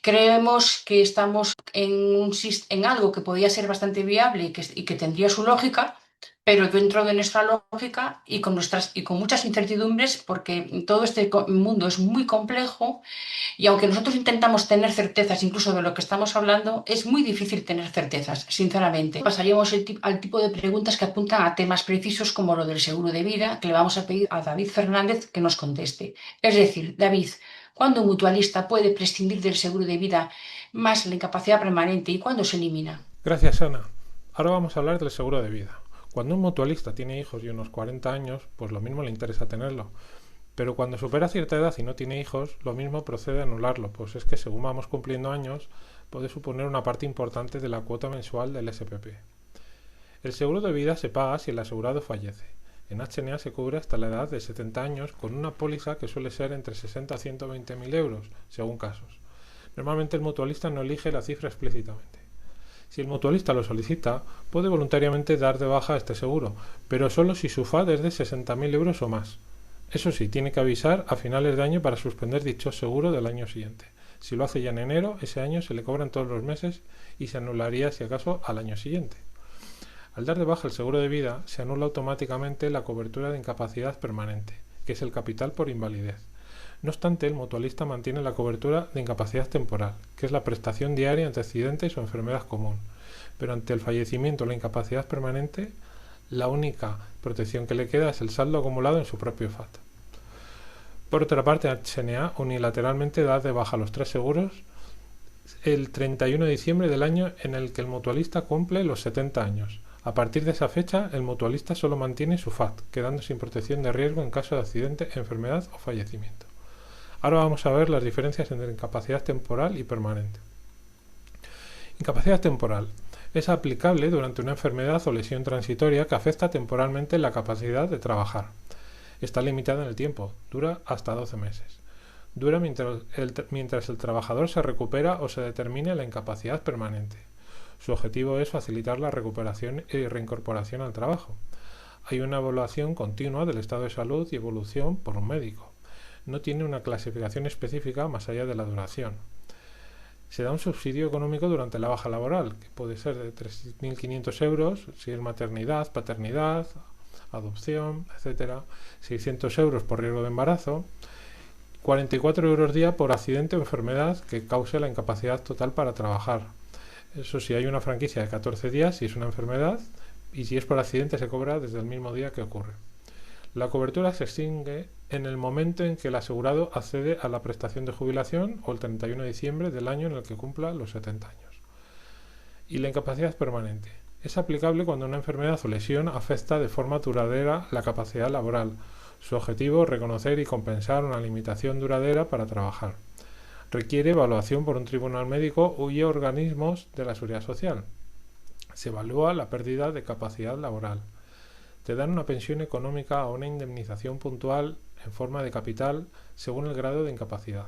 creemos que estamos en algo que podría ser bastante viable y que tendría su lógica, pero dentro de nuestra lógica y con muchas incertidumbres, porque todo este mundo es muy complejo y aunque nosotros intentamos tener certezas incluso de lo que estamos hablando, es muy difícil tener certezas, sinceramente. Pasaríamos al tipo de preguntas que apuntan a temas precisos como lo del seguro de vida, que le vamos a pedir a David Fernández que nos conteste. Es decir, David, ¿cuándo un mutualista puede prescindir del seguro de vida más la incapacidad permanente y cuándo se elimina? Gracias, Ana. Ahora vamos a hablar del seguro de vida. Cuando un mutualista tiene hijos y unos 40 años, pues lo mismo le interesa tenerlo. Pero cuando supera cierta edad y no tiene hijos, lo mismo procede a anularlo, pues es que según vamos cumpliendo años, puede suponer una parte importante de la cuota mensual del SPP. El seguro de vida se paga si el asegurado fallece. En HNA se cubre hasta la edad de 70 años con una póliza que suele ser entre 60 a 120.000 euros, según casos. Normalmente el mutualista no elige la cifra explícitamente. Si el mutualista lo solicita, puede voluntariamente dar de baja este seguro, pero solo si su FAD es de 60.000 euros o más. Eso sí, tiene que avisar a finales de año para suspender dicho seguro del año siguiente. Si lo hace ya en enero, ese año se le cobran todos los meses y se anularía, si acaso, al año siguiente. Al dar de baja el seguro de vida, se anula automáticamente la cobertura de incapacidad permanente, que es el capital por invalidez. No obstante, el mutualista mantiene la cobertura de incapacidad temporal, que es la prestación diaria ante accidentes o enfermedad común. Pero ante el fallecimiento o la incapacidad permanente, la única protección que le queda es el saldo acumulado en su propio FAT. Por otra parte, HNA unilateralmente da de baja los 3 seguros el 31 de diciembre del año en el que el mutualista cumple los 70 años. A partir de esa fecha, el mutualista solo mantiene su FAT, quedando sin protección de riesgo en caso de accidente, enfermedad o fallecimiento. Ahora vamos a ver las diferencias entre incapacidad temporal y permanente. Incapacidad temporal. Es aplicable durante una enfermedad o lesión transitoria que afecta temporalmente la capacidad de trabajar. Está limitada en el tiempo, dura hasta 12 meses. Dura mientras el trabajador se recupera o se determine la incapacidad permanente. Su objetivo es facilitar la recuperación y reincorporación al trabajo. Hay una evaluación continua del estado de salud y evolución por un médico. No tiene una clasificación específica más allá de la duración. Se da un subsidio económico durante la baja laboral, que puede ser de 3.500 euros si es maternidad, paternidad, adopción, etc. 600 euros por riesgo de embarazo, 44 euros día por accidente o enfermedad que cause la incapacidad total para trabajar. Eso sí, hay una franquicia de 14 días si es una enfermedad, y si es por accidente se cobra desde el mismo día que ocurre. La cobertura se extingue en el momento en que el asegurado accede a la prestación de jubilación o el 31 de diciembre del año en el que cumpla los 70 años. Y la incapacidad permanente. Es aplicable cuando una enfermedad o lesión afecta de forma duradera la capacidad laboral. Su objetivo es reconocer y compensar una limitación duradera para trabajar. Requiere evaluación por un tribunal médico y organismos de la Seguridad Social. Se evalúa la pérdida de capacidad laboral. Te dan una pensión económica o una indemnización puntual en forma de capital según el grado de incapacidad.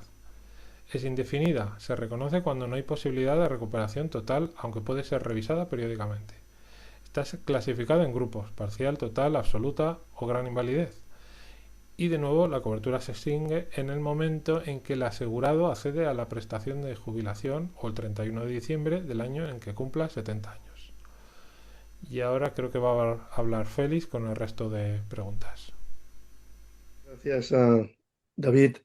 Es indefinida, se reconoce cuando no hay posibilidad de recuperación total, aunque puede ser revisada periódicamente. Está clasificada en grupos, parcial, total, absoluta o gran invalidez. Y de nuevo, la cobertura se extingue en el momento en que el asegurado accede a la prestación de jubilación o el 31 de diciembre del año en que cumpla 70 años. Y ahora creo que va a hablar Félix con el resto de preguntas. Gracias a David.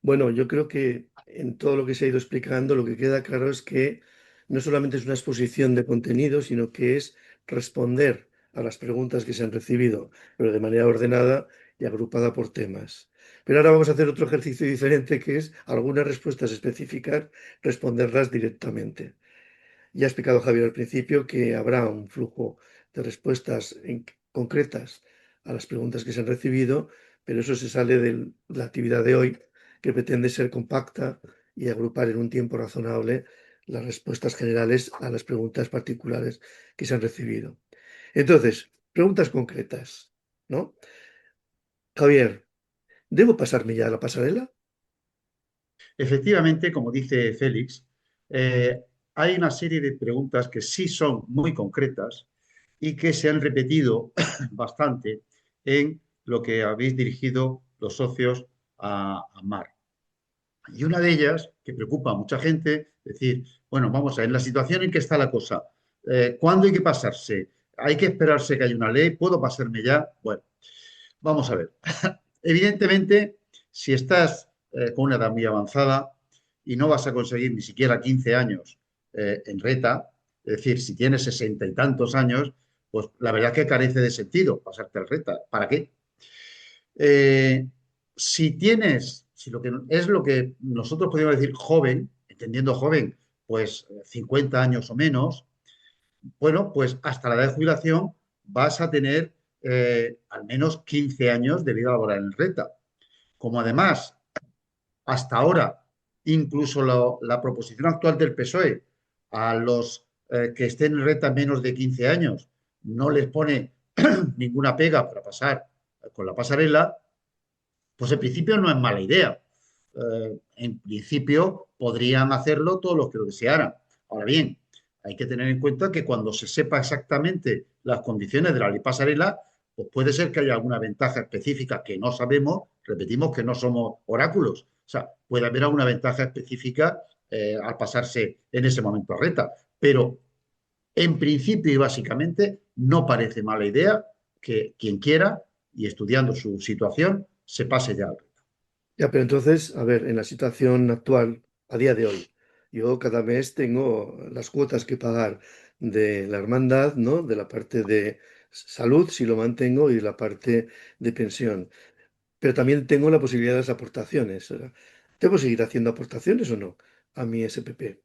Bueno, yo creo que en todo lo que se ha ido explicando, lo que queda claro es que no solamente es una exposición de contenido, sino que es responder a las preguntas que se han recibido, pero de manera ordenada y agrupada por temas. Pero ahora vamos a hacer otro ejercicio diferente, que es algunas respuestas específicas, responderlas directamente. Ya ha explicado Javier al principio que habrá un flujo de respuestas concretas a las preguntas que se han recibido, pero eso se sale de la actividad de hoy, que pretende ser compacta y agrupar en un tiempo razonable las respuestas generales a las preguntas particulares que se han recibido. Entonces, preguntas concretas, ¿no? Javier, ¿debo pasarme ya a la pasarela? Efectivamente, como dice Félix, hay una serie de preguntas que sí son muy concretas y que se han repetido bastante en lo que habéis dirigido los socios a Mar. Y una de ellas, que preocupa a mucha gente, es decir, bueno, vamos a ver, en la situación en que está la cosa, ¿cuándo hay que pasarse? ¿Hay que esperarse que haya una ley? ¿Puedo pasarme ya? Bueno, vamos a ver. Evidentemente, si estás con una edad muy avanzada y no vas a conseguir ni siquiera 15 años en reta, es decir, si tienes 60 y tantos años, pues la verdad es que carece de sentido pasarte al reta. ¿Para qué? Si lo que es lo que nosotros podríamos decir joven, entendiendo joven, pues 50 años o menos, bueno, pues hasta la edad de jubilación vas a tener al menos 15 años de vida laboral en reta. Como además, hasta ahora, incluso la proposición actual del PSOE a los que estén en reta menos de 15 años no les pone ninguna pega para pasar con la pasarela, pues en principio no es mala idea. En principio podrían hacerlo todos los que lo desearan. Ahora bien, hay que tener en cuenta que cuando se sepa exactamente las condiciones de la ley pasarela, pues puede ser que haya alguna ventaja específica que no sabemos, repetimos que no somos oráculos, sea, puede haber alguna ventaja específica al pasarse en ese momento a reta, pero en principio y básicamente no parece mala idea que quien quiera y estudiando su situación se pase ya al reta. Ya, pero entonces, a ver, en la situación actual, a día de hoy, yo cada mes tengo las cuotas que pagar de la hermandad, ¿no? De la parte de salud, si lo mantengo, y la parte de pensión. Pero también tengo la posibilidad de las aportaciones. O sea, ¿debo seguir haciendo aportaciones o no a mi SPP?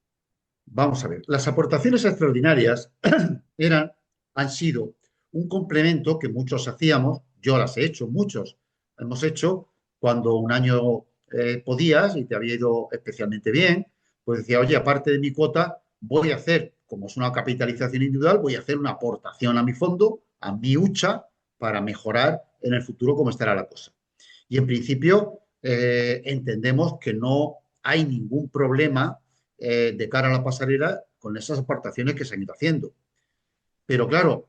Vamos a ver, las aportaciones extraordinarias eran, han sido un complemento que muchos hacíamos, yo las he hecho, muchos hemos hecho cuando un año podías y te había ido especialmente bien, pues decía, oye, aparte de mi cuota, voy a hacer, como es una capitalización individual, voy a hacer una aportación a mi fondo, a mi hucha, para mejorar en el futuro cómo estará la cosa. Y en principio entendemos que no hay ningún problema de cara a la pasarela con esas aportaciones que se han ido haciendo. Pero claro,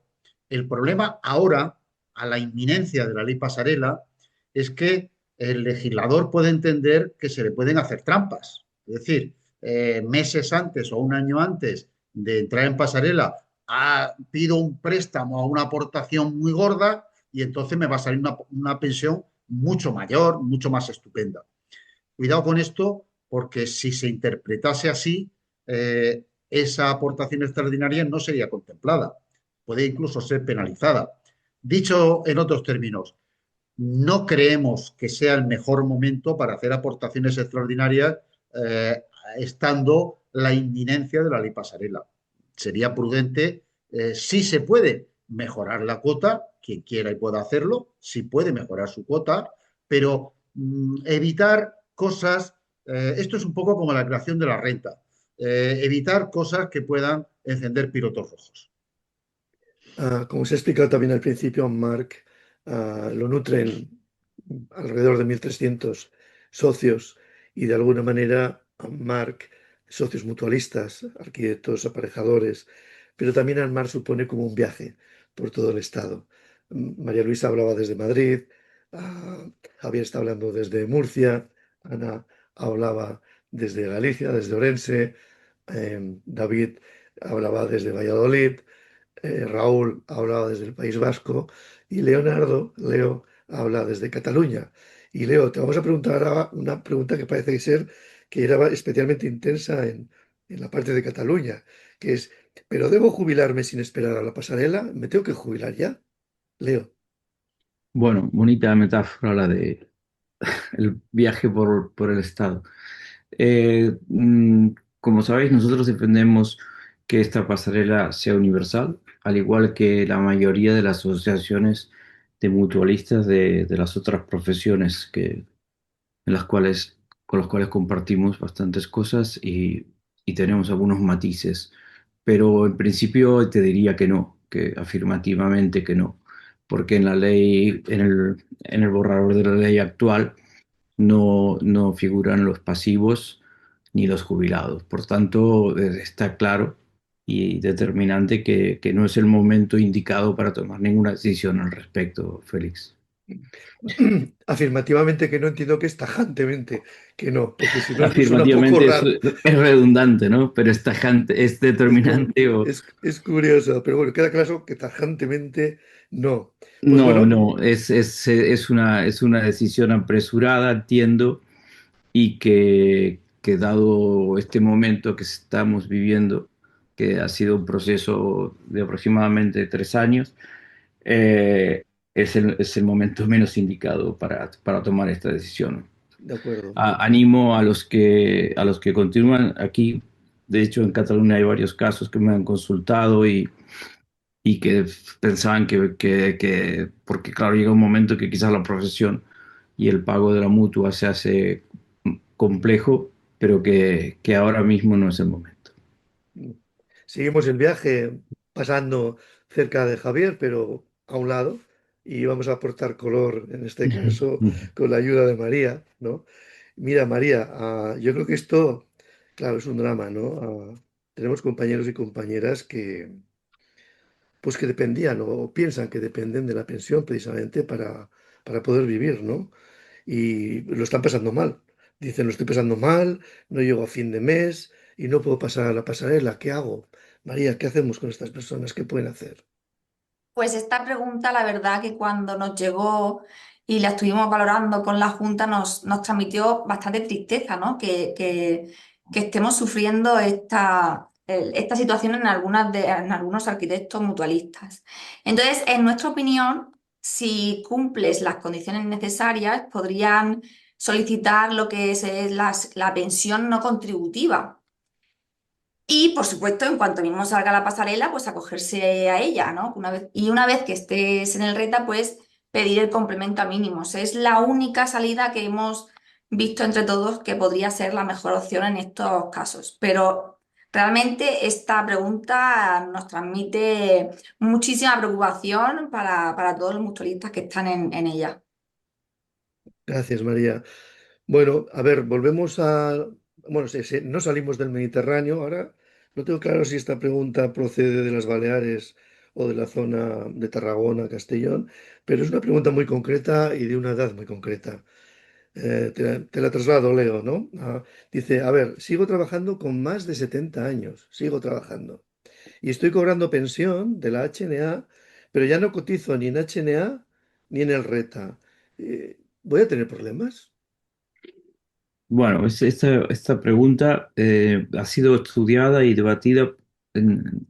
el problema ahora, a la inminencia de la ley pasarela, es que el legislador puede entender que se le pueden hacer trampas. Es decir, meses antes o un año antes de entrar en pasarela, pido un préstamo o una aportación muy gorda y entonces me va a salir una pensión mucho mayor, mucho más estupenda. Cuidado con esto, porque si se interpretase así, esa aportación extraordinaria no sería contemplada, puede incluso ser penalizada. Dicho en otros términos, no creemos que sea el mejor momento para hacer aportaciones extraordinarias estando la inminencia de la ley pasarela. Sería prudente, si se puede mejorar la cuota, quien quiera y pueda hacerlo, si puede mejorar su cuota, pero evitar cosas, esto es un poco como la creación de la renta, evitar cosas que puedan encender pilotos rojos. Como se ha explicado también al principio, Marc lo nutren alrededor de 1.300 socios y de alguna manera Marc, socios mutualistas, arquitectos, aparejadores, pero también Marc supone como un viaje por todo el estado. María Luisa hablaba desde Madrid, Javier está hablando desde Murcia, Ana hablaba desde Galicia, desde Orense, David hablaba desde Valladolid, Raúl hablaba desde el País Vasco y Leo, habla desde Cataluña. Y Leo, te vamos a preguntar ahora una pregunta que parece ser que era especialmente intensa en la parte de Cataluña, que es, ¿pero debo jubilarme sin esperar a la pasarela? ¿Me tengo que jubilar ya? Leo. Bueno, bonita metáfora la de el viaje por el estado. Como sabéis, nosotros defendemos que esta pasarela sea universal, al igual que la mayoría de las asociaciones de mutualistas de las otras profesiones en las cuales, con las cuales compartimos bastantes cosas y tenemos algunos matices. Pero en principio te diría que no, que afirmativamente que no, porque en la ley, en el borrador de la ley actual, no figuran los pasivos ni los jubilados. Por tanto, está claro y determinante que no es el momento indicado para tomar ninguna decisión al respecto, Félix. Afirmativamente que no, entiendo que es tajantemente que no, porque si no suena un poco Afirmativamente raro. es redundante, ¿no? Pero es tajante, es Es, determinante o... es curioso, pero bueno, queda claro que tajantemente no. Pues No, bueno, no, es una decisión apresurada, entiendo, y que dado este momento que estamos viviendo, que ha sido un proceso de aproximadamente 3 años, eh, es el momento menos indicado para tomar esta decisión. de acuerdo. Animo a los que continúan aquí. De hecho, en Cataluña hay varios casos que me han consultado y que pensaban porque claro, llega un momento que quizás la profesión y el pago de la mutua se hace complejo, pero que ahora mismo no es el momento. Seguimos el viaje pasando cerca de Javier, pero a un lado, y vamos a aportar color, en este caso, con la ayuda de María, ¿no? Mira, María, yo creo que esto, claro, es un drama, ¿no? Tenemos compañeros y compañeras que, pues que dependían o piensan que dependen de la pensión precisamente para poder vivir, ¿no? Y lo están pasando mal, Dicen, lo estoy pasando mal, no llego a fin de mes y no puedo pasar a la pasarela. ¿Qué hago? María, ¿qué hacemos con estas personas? ¿Qué pueden hacer? Pues esta pregunta, la verdad que cuando nos llegó y la estuvimos valorando con la Junta, nos transmitió bastante tristeza, ¿no? Que estemos sufriendo esta situación en algunos arquitectos mutualistas. Entonces, en nuestra opinión, si cumples las condiciones necesarias, podrían solicitar lo que es la pensión no contributiva. Y, por supuesto, en cuanto mismo salga la pasarela, pues acogerse a ella, ¿no? Una vez que estés en el RETA, pues pedir el complemento a mínimos. Es la única salida que hemos visto entre todos que podría ser la mejor opción en estos casos. Pero realmente esta pregunta nos transmite muchísima preocupación para todos los mutualistas que están en ella. Gracias, María. Bueno, a ver, volvemos a... Bueno, no salimos del Mediterráneo ahora. No tengo claro si esta pregunta procede de las Baleares o de la zona de Tarragona, Castellón, pero es una pregunta muy concreta y de una edad muy concreta. Te la traslado, Leo, ¿no? Dice, a ver, sigo trabajando con más de 70 años, sigo trabajando. Y estoy cobrando pensión de la HNA, pero ya no cotizo ni en HNA ni en el RETA. ¿Voy a tener problemas? Bueno, esta pregunta ha sido estudiada y debatida en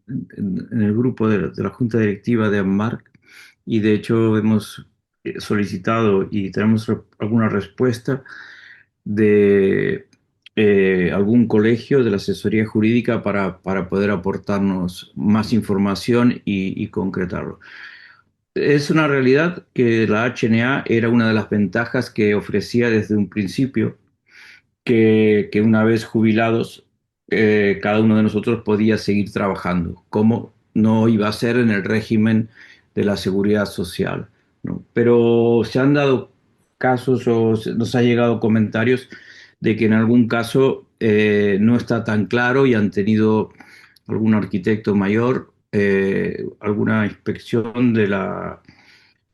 el grupo de la Junta Directiva de AMMAR y de hecho hemos solicitado y tenemos alguna respuesta de algún colegio de la asesoría jurídica para poder aportarnos más información y concretarlo. Es una realidad que la HNA era una de las ventajas que ofrecía desde un principio que una vez jubilados, cada uno de nosotros podía seguir trabajando, como no iba a ser en el régimen de la seguridad social, ¿no? Pero se han dado casos nos ha llegado comentarios de que en algún caso no está tan claro y han tenido algún arquitecto mayor, alguna inspección del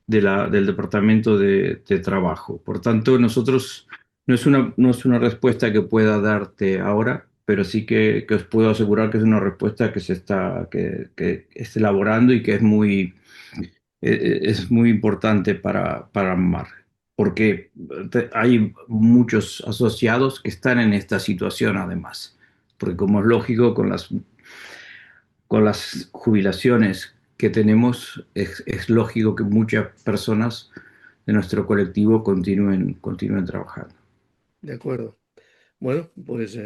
Departamento de Trabajo. Por tanto, nosotros no es una respuesta que pueda darte ahora, pero sí que os puedo asegurar que es una respuesta que está elaborando y que es muy importante para AMMAR, porque hay muchos asociados que están en esta situación además, porque como es lógico, con las jubilaciones que tenemos, es lógico que muchas personas de nuestro colectivo continúen trabajando. De acuerdo. Bueno, pues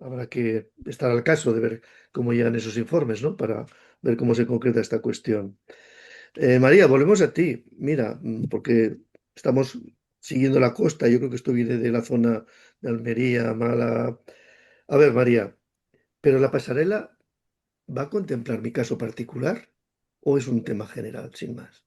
habrá que estar al caso de ver cómo llegan esos informes, ¿no? Para ver cómo se concreta esta cuestión. María, volvemos a ti. Mira, porque estamos siguiendo la costa, yo creo que esto viene de la zona de Almería, Málaga. A ver, María, ¿pero la pasarela va a contemplar mi caso particular o es un tema general, sin más?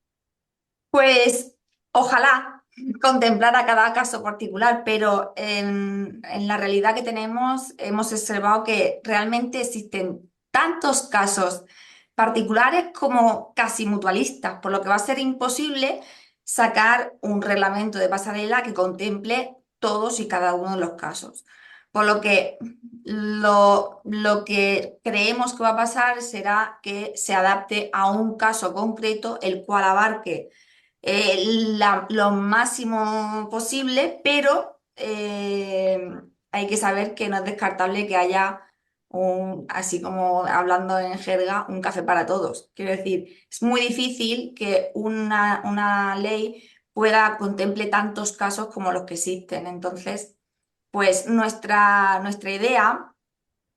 Pues ojalá contemplara cada caso particular, pero en la realidad que tenemos hemos observado que realmente existen tantos casos particulares como casi mutualistas, por lo que va a ser imposible sacar un reglamento de pasarela que contemple todos y cada uno de los casos. Por lo que lo que creemos que va a pasar será que se adapte a un caso concreto, el cual abarque lo máximo posible, pero hay que saber que no es descartable que haya así como hablando en jerga, un café para todos. Quiero decir, es muy difícil que una ley pueda contemple tantos casos como los que existen. Entonces, pues nuestra idea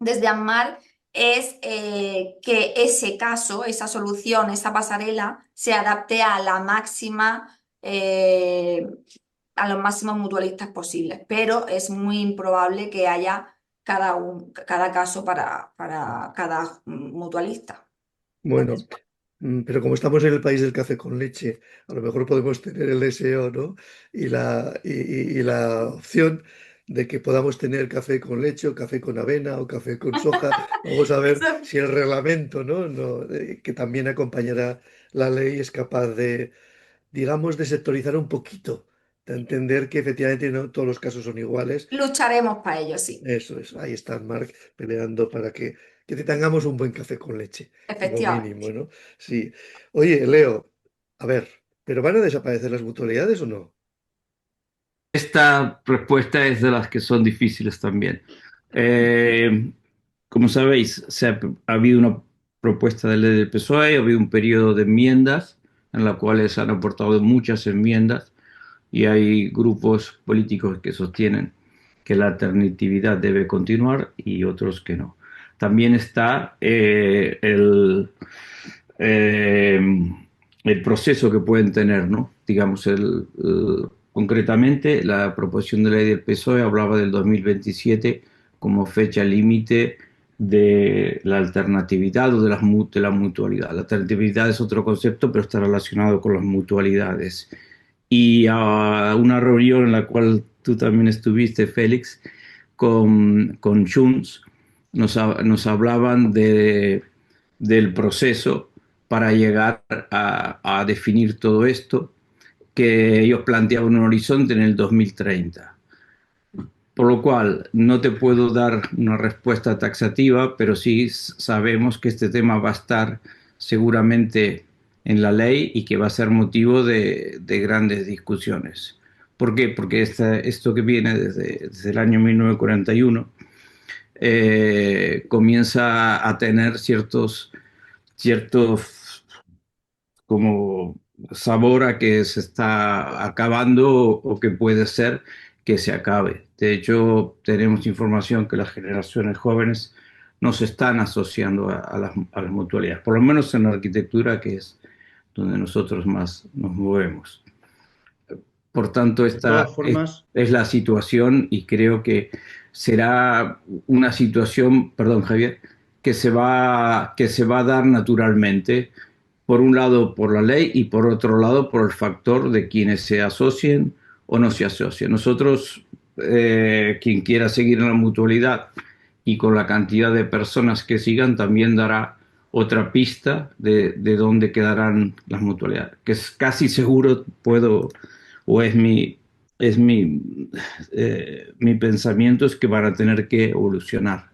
desde AMMAR es que ese caso, esa solución, esa pasarela se adapte a a los máximos mutualistas posibles, pero es muy improbable que haya cada caso para cada mutualista. Bueno, Entonces, pero como estamos en el país del café con leche, a lo mejor podemos tener el deseo, ¿no? Y la opción de que podamos tener café con leche o café con avena o café con soja. Vamos a ver eso si el reglamento, ¿no? Que también acompañará la ley es capaz de, digamos, de sectorizar un poquito de entender que efectivamente no todos los casos son iguales. Lucharemos para ello, sí. Eso es, ahí está Marc peleando para que tengamos un buen café con leche, lo Efectivamente. mínimo, ¿no? Sí. Oye, Leo, a ver, ¿pero van a desaparecer las mutualidades o no? Esta respuesta es de las que son difíciles también. Eh, Como sabéis, ha habido una propuesta de ley del PSOE, ha habido un periodo de enmiendas en la cual se han aportado muchas enmiendas y hay grupos políticos que sostienen que la alternatividad debe continuar y otros que no. También está eh, el proceso que pueden tener, ¿no? Digamos, concretamente, la proposición de ley del PSOE hablaba del 2027 como fecha límite de la alternatividad o de la mutualidad. La alternatividad es otro concepto, pero está relacionado con las mutualidades. Y a una reunión en la cual tú también estuviste, Félix, con Junts, nos hablaban del proceso para llegar a definir todo esto, que ellos planteaban un horizonte en el 2030. Por lo cual, no te puedo dar una respuesta taxativa, pero sí sabemos que este tema va a estar seguramente en la ley y que va a ser motivo de grandes discusiones. ¿Por qué? Porque esto que viene desde el año 1941 comienza a tener ciertos como sabor a que se está acabando o que puede ser que se acabe. De hecho, tenemos información que las generaciones jóvenes no se están asociando a las mutualidades, por lo menos en la arquitectura, que es donde nosotros más nos movemos. Por tanto, De esta todas formas, es la situación y creo que será una situación, perdón, Javier, que se va a dar naturalmente, por un lado por la ley y por otro lado por el factor de quienes se asocien o no se asocien. Nosotros, quien quiera seguir en la mutualidad y con la cantidad de personas que sigan, también dará otra pista de dónde quedarán las mutualidades, que es casi seguro o mi pensamiento es que van a tener que evolucionar,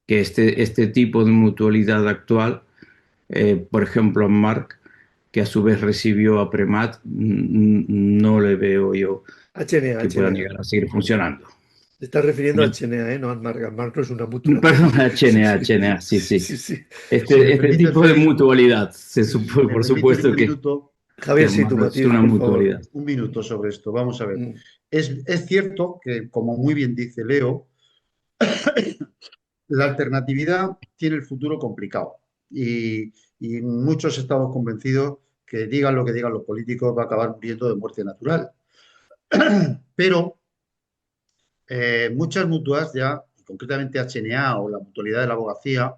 que este tipo de mutualidad actual, por ejemplo, Marc, que a su vez recibió a Premat, no le veo yo HNA, que puedan HNA. llegar a seguir funcionando. Te estás refiriendo a HNA, no a Marc. Marc no es una mutua. Perdón, HNA, sí. Sí. si me permite, Tipo de Félix, mutualidad, me por permites supuesto un que minuto, Javier, sí, tu es matiz, una por favor. mutualidad. un minuto sobre esto. Vamos a ver. Mm. Es cierto que, como muy bien dice Leo, la alternatividad tiene el futuro complicado y muchos estamos convencidos que digan lo que digan los políticos va a acabar muriendo de muerte natural. Pero muchas mutuas ya, y concretamente HNA o la mutualidad de la abogacía,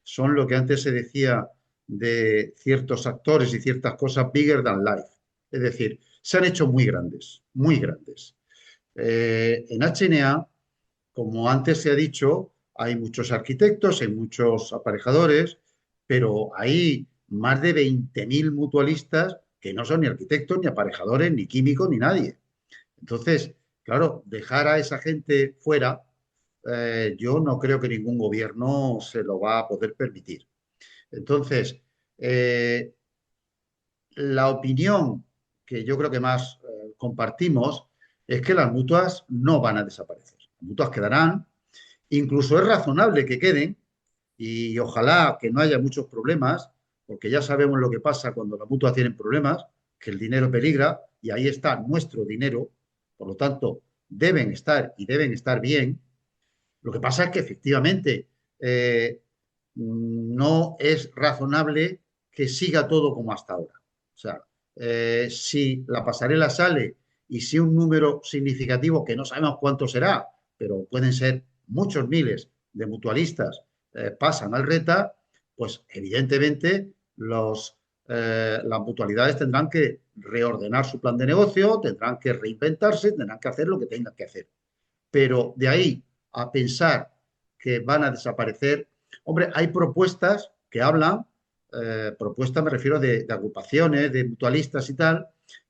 son lo que antes se decía de ciertos actores y ciertas cosas bigger than life. Es decir, se han hecho muy grandes, muy grandes. En HNA, como antes se ha dicho, hay muchos arquitectos, hay muchos aparejadores, pero hay más de 20.000 mutualistas que no son ni arquitectos, ni aparejadores, ni químicos, ni nadie. Entonces, claro, dejar a esa gente fuera, yo no creo que ningún gobierno se lo va a poder permitir. Entonces, la opinión que yo creo que más compartimos es que las mutuas no van a desaparecer. Las mutuas quedarán, incluso es razonable que queden y ojalá que no haya muchos problemas, porque ya sabemos lo que pasa cuando las mutuas tienen problemas, que el dinero peligra y ahí está nuestro dinero, por lo tanto, deben estar y deben estar bien. Lo que pasa es que efectivamente no es razonable que siga todo como hasta ahora. O sea, si la pasarela sale y si un número significativo, que no sabemos cuánto será, pero pueden ser muchos miles de mutualistas, pasan al RETA, pues evidentemente las mutualidades tendrán que reordenar su plan de negocio, tendrán que reinventarse, tendrán que hacer lo que tengan que hacer. Pero de ahí a pensar que van a desaparecer, hombre, hay propuestas que hablan, propuestas me refiero de agrupaciones, de mutualistas y tal,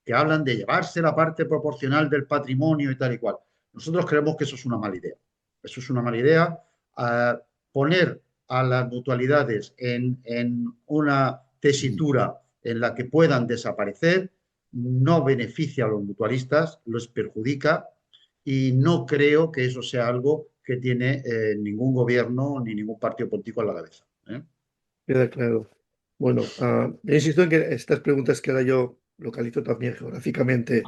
que hablan de llevarse la parte proporcional del patrimonio y tal y cual. Nosotros creemos que eso es una mala idea. Eso es una mala idea. Poner a las mutualidades en una tesitura en la que puedan desaparecer no beneficia a los mutualistas, los perjudica y no creo que eso sea algo que tiene ningún gobierno ni ningún partido político en la cabeza. Queda claro. Bueno, yo insisto en que estas preguntas que ahora yo localizo también geográficamente,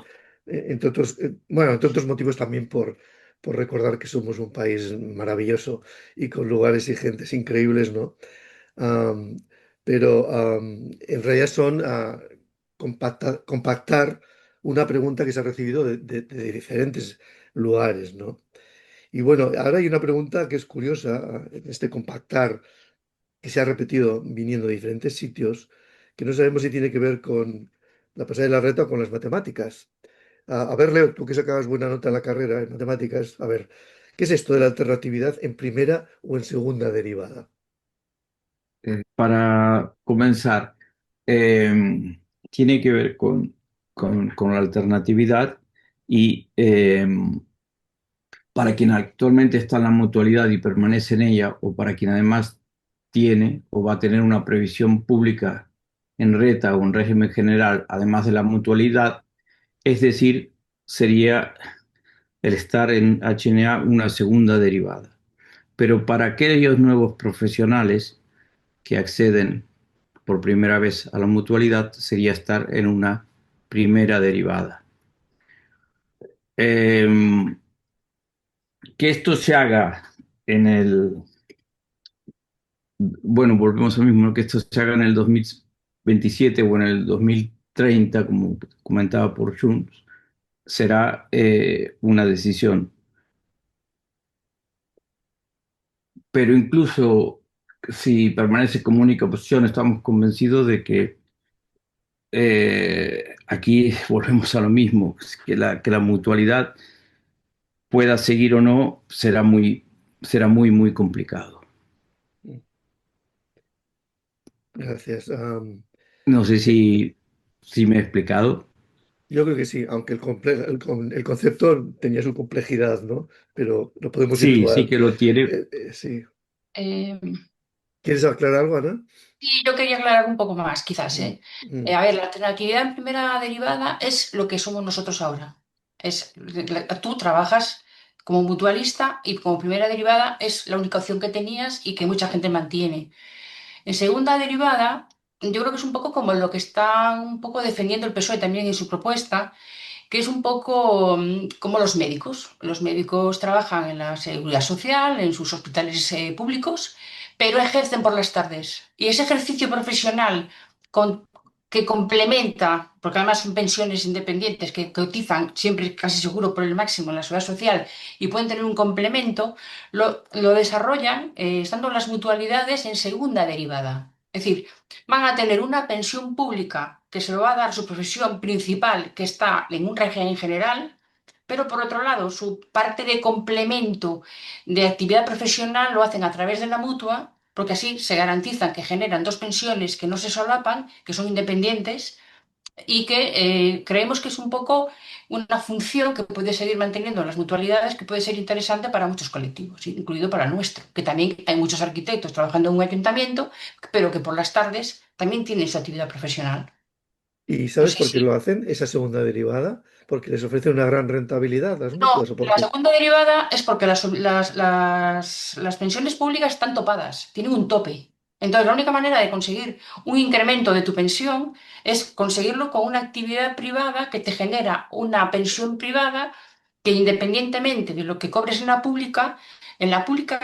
entre otros motivos también por recordar que somos un país maravilloso y con lugares y gentes increíbles, ¿no? Am, pero en realidad son compactar una pregunta que se ha recibido de diferentes lugares, ¿no? Y bueno, ahora hay una pregunta que es curiosa, en este compactar que se ha repetido viniendo de diferentes sitios, que no sabemos si tiene que ver con la pasada de la reta o con las matemáticas. A ver, Leo, tú que sacabas buena nota en la carrera en matemáticas, a ver, ¿qué es esto de la alternatividad en primera o en segunda derivada? Para comenzar, tiene que ver con la alternatividad y para quien actualmente está en la mutualidad y permanece en ella, o para quien además tiene o va a tener una previsión pública en reta o en régimen general, además de la mutualidad, es decir, sería el estar en HNA una segunda derivada. Pero para aquellos nuevos profesionales que acceden por primera vez a la mutualidad, sería estar en una primera derivada. Que esto se haga en bueno, volvemos al mismo, ¿no? Que esto se haga en el 2027 o en el 2030, como comentaba por Junts, será una decisión. Pero incluso si permanece como única opción, estamos convencidos de que aquí volvemos a lo mismo, que la mutualidad pueda seguir o no, será muy, muy complicado. Gracias. No sé si me he explicado. Yo creo que sí, aunque el concepto tenía su complejidad, ¿no? Pero lo podemos Sí, sí situar. que lo tiene. Sí. Eh, ¿Quieres aclarar algo, Ana? Sí, yo quería aclarar un poco más, quizás, Mm, ¿eh? mm, A ver, la alternatividad en primera derivada es lo que somos nosotros ahora. Tú trabajas como mutualista y como primera derivada es la única opción que tenías y que mucha gente mantiene. En segunda derivada, yo creo que es un poco como lo que está un poco defendiendo el PSOE también en su propuesta, que es un poco como los médicos. Los médicos trabajan en la seguridad social, en sus hospitales públicos, pero ejercen por las tardes. Y ese ejercicio profesional con- que complementa, porque además son pensiones independientes que cotizan siempre casi seguro por el máximo en la seguridad social y pueden tener un complemento, lo desarrollan estando las mutualidades en segunda derivada. Es decir, van a tener una pensión pública que se lo va a dar su profesión principal, que está en un régimen general, pero por otro lado, su parte de complemento de actividad profesional lo hacen a través de la mutua, porque así se garantizan que generan dos pensiones que no se solapan, que son independientes y que creemos que es un poco una función que puede seguir manteniendo las mutualidades, que puede ser interesante para muchos colectivos, incluido para el nuestro, que también hay muchos arquitectos trabajando en un ayuntamiento, pero que por las tardes también tienen su actividad profesional. ¿Y No sabes sé por qué si... lo hacen, esa segunda derivada? Porque les ofrece una gran rentabilidad las No, mutuas, ¿o por la qué? segunda derivada es porque las pensiones públicas están topadas, tienen un tope. Entonces, la única manera de conseguir un incremento de tu pensión es conseguirlo con una actividad privada que te genera una pensión privada que independientemente de lo que cobres en la pública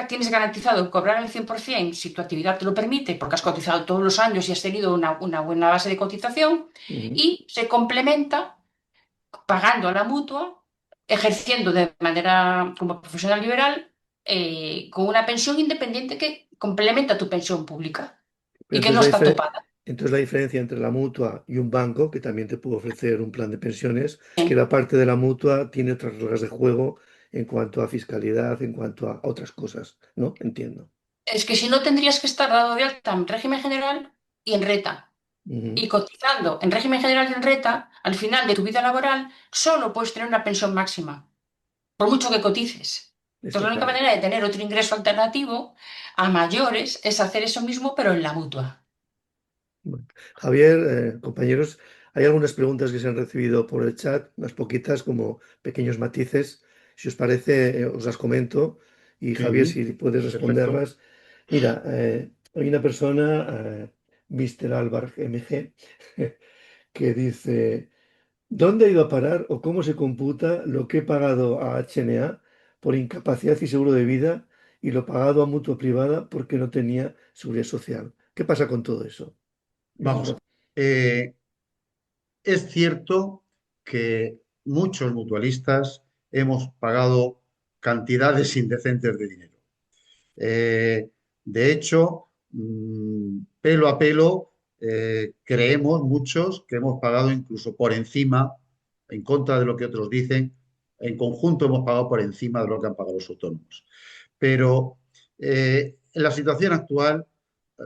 tienes garantizado cobrar el 100% si tu actividad te lo permite, porque has cotizado todos los años y has tenido una buena base de cotización, Ujú. y se complementa pagando a la mutua, ejerciendo de manera como profesional liberal, con una pensión independiente que complementa tu pensión pública y Pero que no está topada. entonces la diferencia entre la mutua y un banco, que también te puede ofrecer un plan de pensiones, es que la parte de la mutua tiene otras reglas de juego en cuanto a fiscalidad, en cuanto a otras cosas, ¿no? Entiendo. Es que si no tendrías que estar dado de alta en régimen general y en reta. Y cotizando en régimen general y en renta, al final de tu vida laboral, solo puedes tener una pensión máxima, por mucho que cotices. Entonces, Está la única claro. manera de tener otro ingreso alternativo a mayores es hacer eso mismo, pero en la mutua. Bueno, Javier, compañeros, hay algunas preguntas que se han recibido por el chat, unas poquitas como pequeños matices. Si os parece, os las comento y Javier, si puedes Perfecto. responderlas. Mira, hay una persona, Mr. Álvar MG, que dice, ¿dónde ha ido a parar o cómo se computa lo que he pagado a HNA por incapacidad y seguro de vida y lo pagado a mutua privada porque no tenía seguridad social? ¿Qué pasa con todo eso? Esa es Vamos, una- es cierto que muchos mutualistas hemos pagado cantidades indecentes de dinero. De hecho, pelo a pelo, creemos muchos que hemos pagado incluso por encima, en contra de lo que otros dicen, en conjunto hemos pagado por encima de lo que han pagado los autónomos. Pero en la situación actual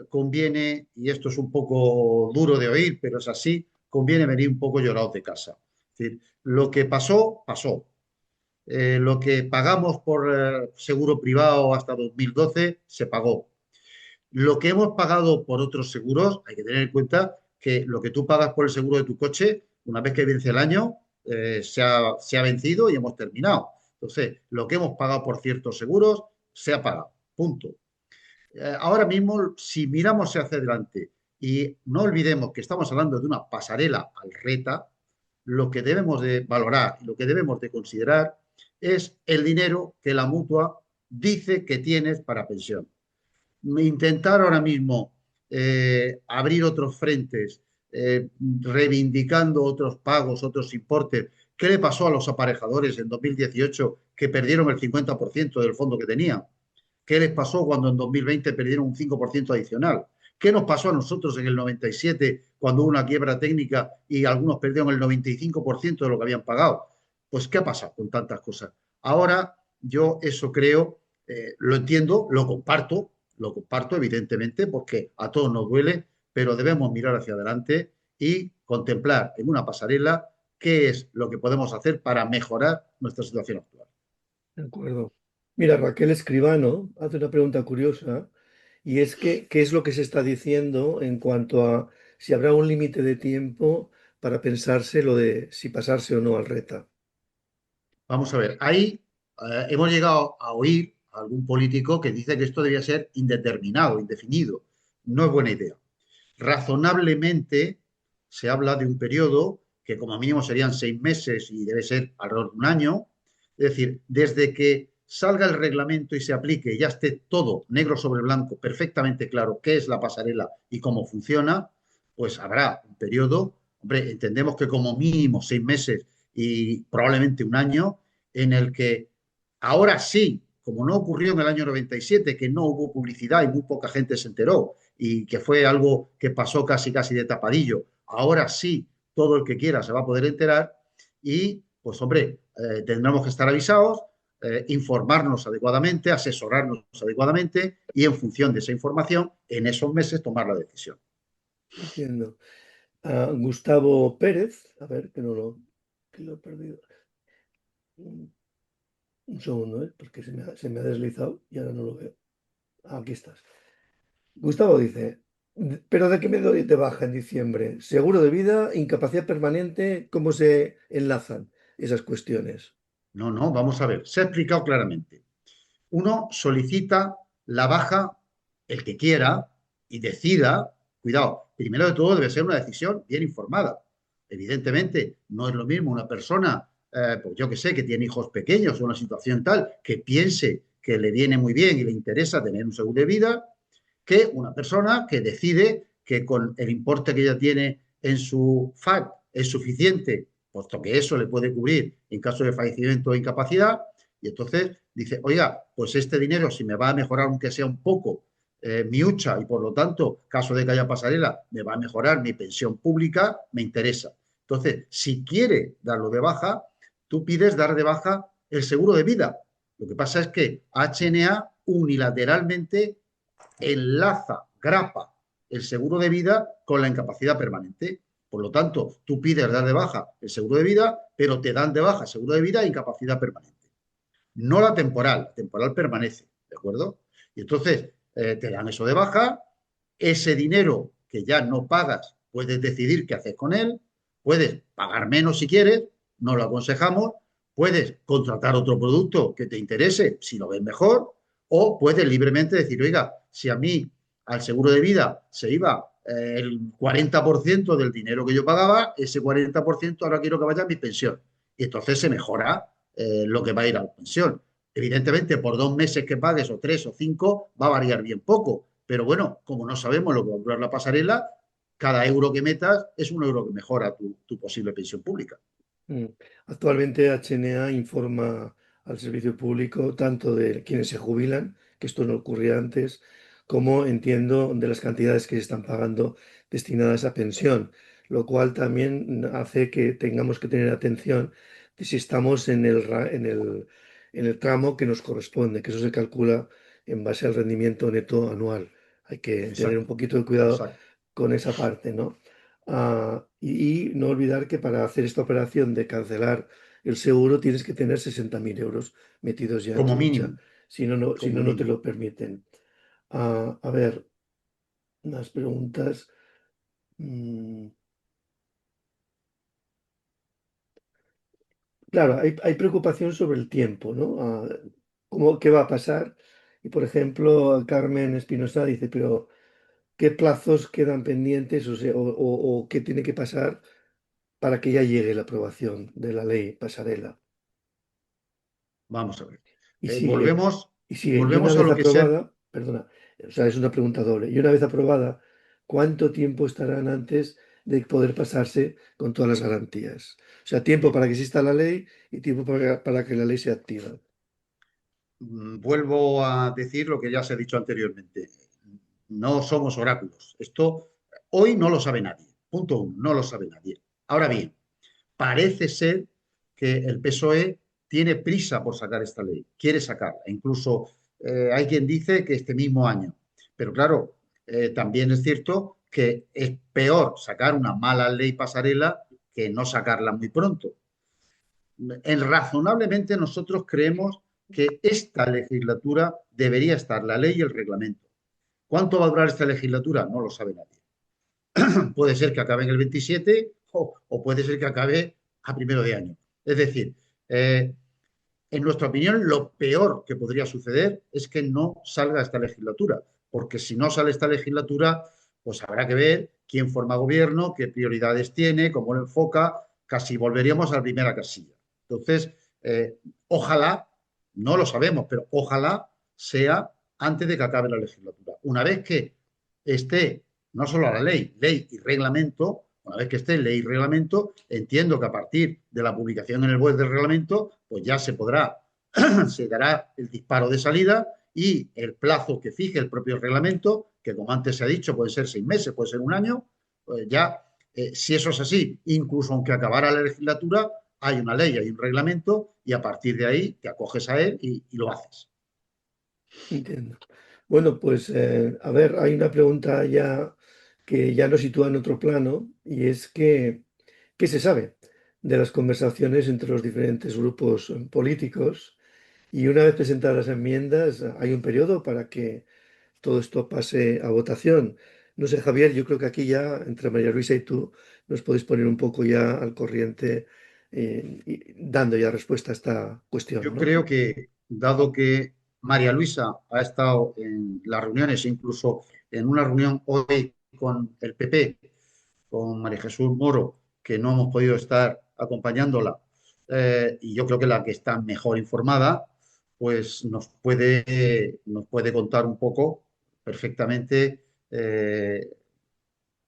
conviene, y esto es un poco duro de oír, pero es así, conviene venir un poco llorados de casa. Es decir, lo que pasó, pasó. Lo que pagamos por seguro privado hasta 2012 se pagó. Lo que hemos pagado por otros seguros, hay que tener en cuenta que lo que tú pagas por el seguro de tu coche, una vez que vence el año, se ha vencido y hemos terminado. Entonces, lo que hemos pagado por ciertos seguros se ha pagado. Punto. Ahora mismo, si miramos hacia adelante y no olvidemos que estamos hablando de una pasarela al RETA, lo que debemos de valorar y lo que debemos de considerar es el dinero que la mutua dice que tienes para pensión. Intentar ahora mismo abrir otros frentes, reivindicando otros pagos, otros importes. ¿Qué le pasó a los aparejadores en 2018 que perdieron el 50% del fondo que tenían? ¿Qué les pasó cuando en 2020 perdieron un 5% adicional? ¿Qué nos pasó a nosotros en el 97 cuando hubo una quiebra técnica y algunos perdieron el 95% de lo que habían pagado? Pues, ¿qué ha pasado con tantas cosas? Ahora yo eso creo, lo entiendo, lo comparto evidentemente porque a todos nos duele, pero debemos mirar hacia adelante y contemplar en una pasarela qué es lo que podemos hacer para mejorar nuestra situación actual. De acuerdo. Mira, Raquel Escribano hace una pregunta curiosa y es que, ¿qué es lo que se está diciendo en cuanto a si habrá un límite de tiempo para pensarse lo de si pasarse o no al RETA? Vamos a ver, ahí hemos llegado a oír a algún político que dice que esto debía ser indeterminado, indefinido. No es buena idea. Razonablemente se habla de un periodo que como mínimo serían 6 meses y debe ser alrededor de un año. Es decir, desde que salga el reglamento y se aplique, ya esté todo negro sobre blanco, perfectamente claro qué es la pasarela y cómo funciona, pues habrá un periodo, hombre, entendemos que como mínimo 6 meses y probablemente un año, en el que ahora sí, como no ocurrió en el año 97, que no hubo publicidad y muy poca gente se enteró, y que fue algo que pasó casi casi de tapadillo, ahora sí todo el que quiera se va a poder enterar y, pues hombre, tendremos que estar avisados, informarnos adecuadamente, asesorarnos adecuadamente y en función de esa información, en esos meses tomar la decisión. Entiendo. Gustavo Pérez, a ver, que lo he perdido. Un segundo, porque se me ha deslizado y ahora no lo veo. Aquí estás. Gustavo dice, ¿pero de qué me doy de baja en diciembre? ¿Seguro de vida, incapacidad permanente? ¿Cómo se enlazan esas cuestiones? No, no, vamos a ver, se ha explicado claramente. Uno solicita la baja el que quiera y decida, cuidado, primero de todo debe ser una decisión bien informada. Evidentemente, no es lo mismo una persona, pues yo que sé, que tiene hijos pequeños o una situación tal, que piense que le viene muy bien y le interesa tener un seguro de vida, que una persona que decide que con el importe que ella tiene en su FAC es suficiente, puesto que eso le puede cubrir en caso de fallecimiento o incapacidad, y entonces dice, oiga, pues este dinero, si me va a mejorar aunque sea un poco mi hucha y por lo tanto, caso de que haya pasarela, me va a mejorar mi pensión pública, me interesa. Entonces, si quiere darlo de baja, tú pides dar de baja el seguro de vida. Lo que pasa es que HNA unilateralmente enlaza, grapa el seguro de vida con la incapacidad permanente. Por lo tanto, tú pides dar de baja el seguro de vida, pero te dan de baja seguro de vida e incapacidad permanente. No la temporal permanece, ¿de acuerdo? Y entonces te dan eso de baja, ese dinero que ya no pagas, puedes decidir qué haces con él, puedes pagar menos si quieres, no lo aconsejamos, puedes contratar otro producto que te interese si lo ves mejor, o puedes libremente decir, oiga, si a mí al seguro de vida se iba el 40% del dinero que yo pagaba, ese 40% ahora quiero que vaya a mi pensión. Y entonces se mejora lo que va a ir a la pensión. Evidentemente, por 2 meses que pagues, o 3 o 5, va a variar bien poco. Pero bueno, como no sabemos lo que va a durar la pasarela, cada euro que metas es un euro que mejora tu posible pensión pública. Actualmente HNA informa al servicio público tanto de quienes se jubilan, que esto no ocurría antes, como entiendo de las cantidades que se están pagando destinadas a pensión, lo cual también hace que tengamos que tener atención de si estamos en el tramo que nos corresponde, que eso se calcula en base al rendimiento neto anual. Hay que tener un Exacto, poquito de cuidado exacto. con esa parte, ¿no? Y no olvidar que para hacer esta operación de cancelar el seguro tienes que tener 60.000 euros metidos ya en Como ficha, mínimo, si no, no, si como no, no te mínimo. lo permiten. A ver, unas preguntas. Mm, Claro, hay preocupación sobre el tiempo, ¿no? ¿Qué va a pasar? Y por ejemplo, Carmen Espinosa dice, pero ¿qué plazos quedan pendientes o qué tiene que pasar para que ya llegue la aprobación de la ley pasarela? Vamos a ver. Y Eh, sigue, volvemos, y sigue. Y una volvemos a vez lo que se... aprobada, perdona, o sea, es una pregunta doble. Y una vez aprobada, ¿cuánto tiempo estarán antes de poder pasarse con todas las garantías? O sea, tiempo Bien, para que exista la ley y tiempo para que la ley sea activa. vuelvo a decir lo que ya se ha dicho anteriormente. No somos oráculos. Esto hoy no lo sabe nadie. Punto uno, no lo sabe nadie. Ahora bien, parece ser que el PSOE tiene prisa por sacar esta ley, quiere sacarla. Incluso hay quien dice que este mismo año. Pero claro, también es cierto que es peor sacar una mala ley pasarela que no sacarla muy pronto. Razonablemente nosotros creemos que esta legislatura debería estar la ley y el reglamento. ¿Cuánto va a durar esta legislatura? No lo sabe nadie. Puede ser que acabe en el 27 o puede ser que acabe a primero de año. Es decir, en nuestra opinión, lo peor que podría suceder es que no salga esta legislatura, porque si no sale esta legislatura, pues habrá que ver quién forma gobierno, qué prioridades tiene, cómo lo enfoca, casi volveríamos a la primera casilla. Entonces, ojalá, no lo sabemos, pero ojalá sea antes de que acabe la legislatura. Una vez que esté no solo la ley, ley y reglamento, una vez que esté ley y reglamento, entiendo que a partir de la publicación en el web del reglamento, pues ya se dará el disparo de salida y el plazo que fije el propio reglamento, que como antes se ha dicho, puede ser 6 meses, puede ser un año, pues ya, si eso es así, incluso aunque acabara la legislatura, hay una ley, hay un reglamento y a partir de ahí te acoges a él y lo haces. Entiendo. Bueno, pues a ver, hay una pregunta ya que ya nos sitúa en otro plano y es que, ¿qué se sabe de las conversaciones entre los diferentes grupos políticos? Y una vez presentadas las enmiendas, hay un periodo para que todo esto pase a votación. No sé, Javier, yo creo que aquí ya, entre María Luisa y tú, nos podéis poner un poco ya al corriente y dando ya respuesta a esta cuestión, Yo ¿no? creo que, dado que María Luisa ha estado en las reuniones, incluso en una reunión hoy con el PP, con María Jesús Moro, que no hemos podido estar acompañándola, y yo creo que la que está mejor informada, pues nos puede contar un poco perfectamente,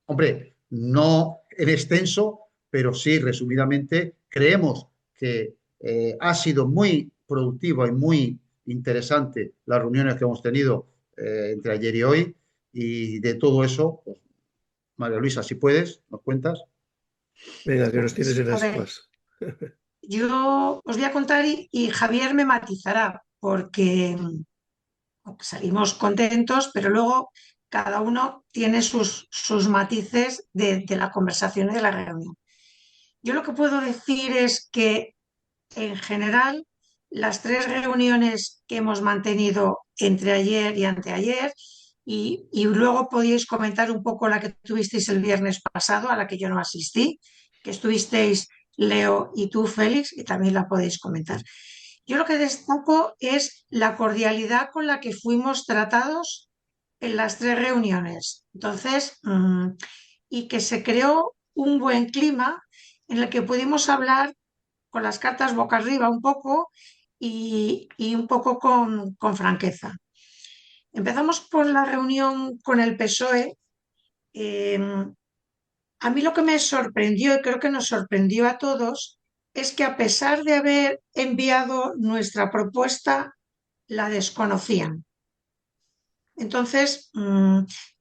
hombre, no en extenso, pero sí resumidamente, creemos que ha sido muy productiva y muy interesante las reuniones que hemos tenido entre ayer y hoy, y de todo eso, pues, María Luisa, si puedes, nos cuentas. Venga, que nos tienes Pues, en a ver, ascuas. yo os voy a contar y Javier me matizará, porque salimos contentos, pero luego cada uno tiene sus matices de la conversación y de la reunión. Yo lo que puedo decir es que, en general, las 3 reuniones que hemos mantenido entre ayer y anteayer, y luego podéis comentar un poco la que tuvisteis el viernes pasado, a la que yo no asistí, que estuvisteis Leo y tú, Félix, y también la podéis comentar. Yo lo que destaco es la cordialidad con la que fuimos tratados en las 3 reuniones. Entonces, y que se creó un buen clima en el que pudimos hablar con las cartas boca arriba un poco y un poco con franqueza. Empezamos por la reunión con el PSOE. A mí lo que me sorprendió, y creo que nos sorprendió a todos, es que, a pesar de haber enviado nuestra propuesta, la desconocían. Entonces,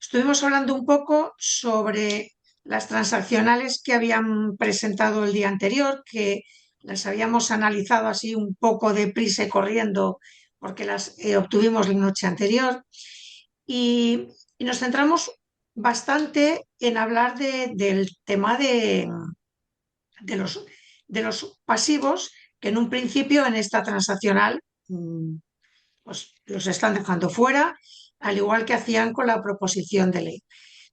estuvimos hablando un poco sobre las transaccionales que habían presentado el día anterior, que las habíamos analizado así un poco deprisa y corriendo porque las obtuvimos la noche anterior, y nos centramos bastante en hablar del tema de los, de los pasivos, que en un principio en esta transaccional pues los están dejando fuera, al igual que hacían con la proposición de ley.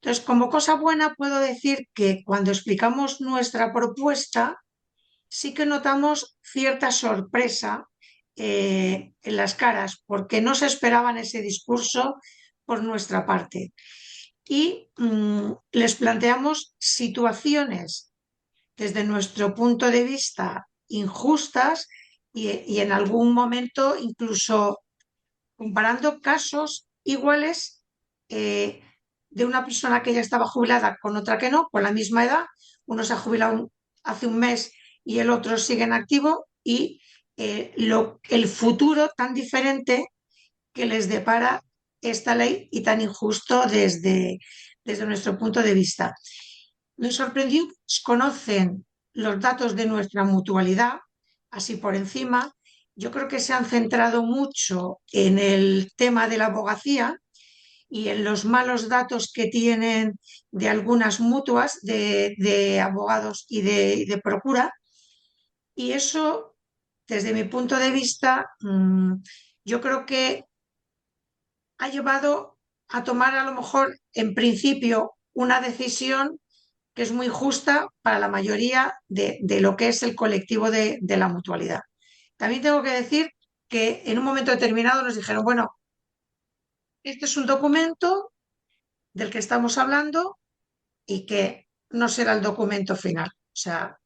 Entonces, como cosa buena, puedo decir que cuando explicamos nuestra propuesta, sí que notamos cierta sorpresa en las caras, porque no se esperaban ese discurso por nuestra parte. Y les planteamos situaciones desde nuestro punto de vista injustas, y en algún momento incluso comparando casos iguales, de una persona que ya estaba jubilada con otra que no, con la misma edad. Uno se ha jubilado hace un mes y el otro sigue en activo, y el futuro tan diferente que les depara esta ley, y tan injusto desde nuestro punto de vista. Me sorprendió que conocen los datos de nuestra mutualidad, así por encima. Yo creo que se han centrado mucho en el tema de la abogacía y en los malos datos que tienen de algunas mutuas de abogados y de procura. Y eso, desde mi punto de vista, yo creo que ha llevado a tomar, a lo mejor, en principio, una decisión que es muy justa para la mayoría de lo que es el colectivo de la mutualidad. También tengo que decir que en un momento determinado nos dijeron, bueno, este es un documento del que estamos hablando y que no será el documento final. O sea,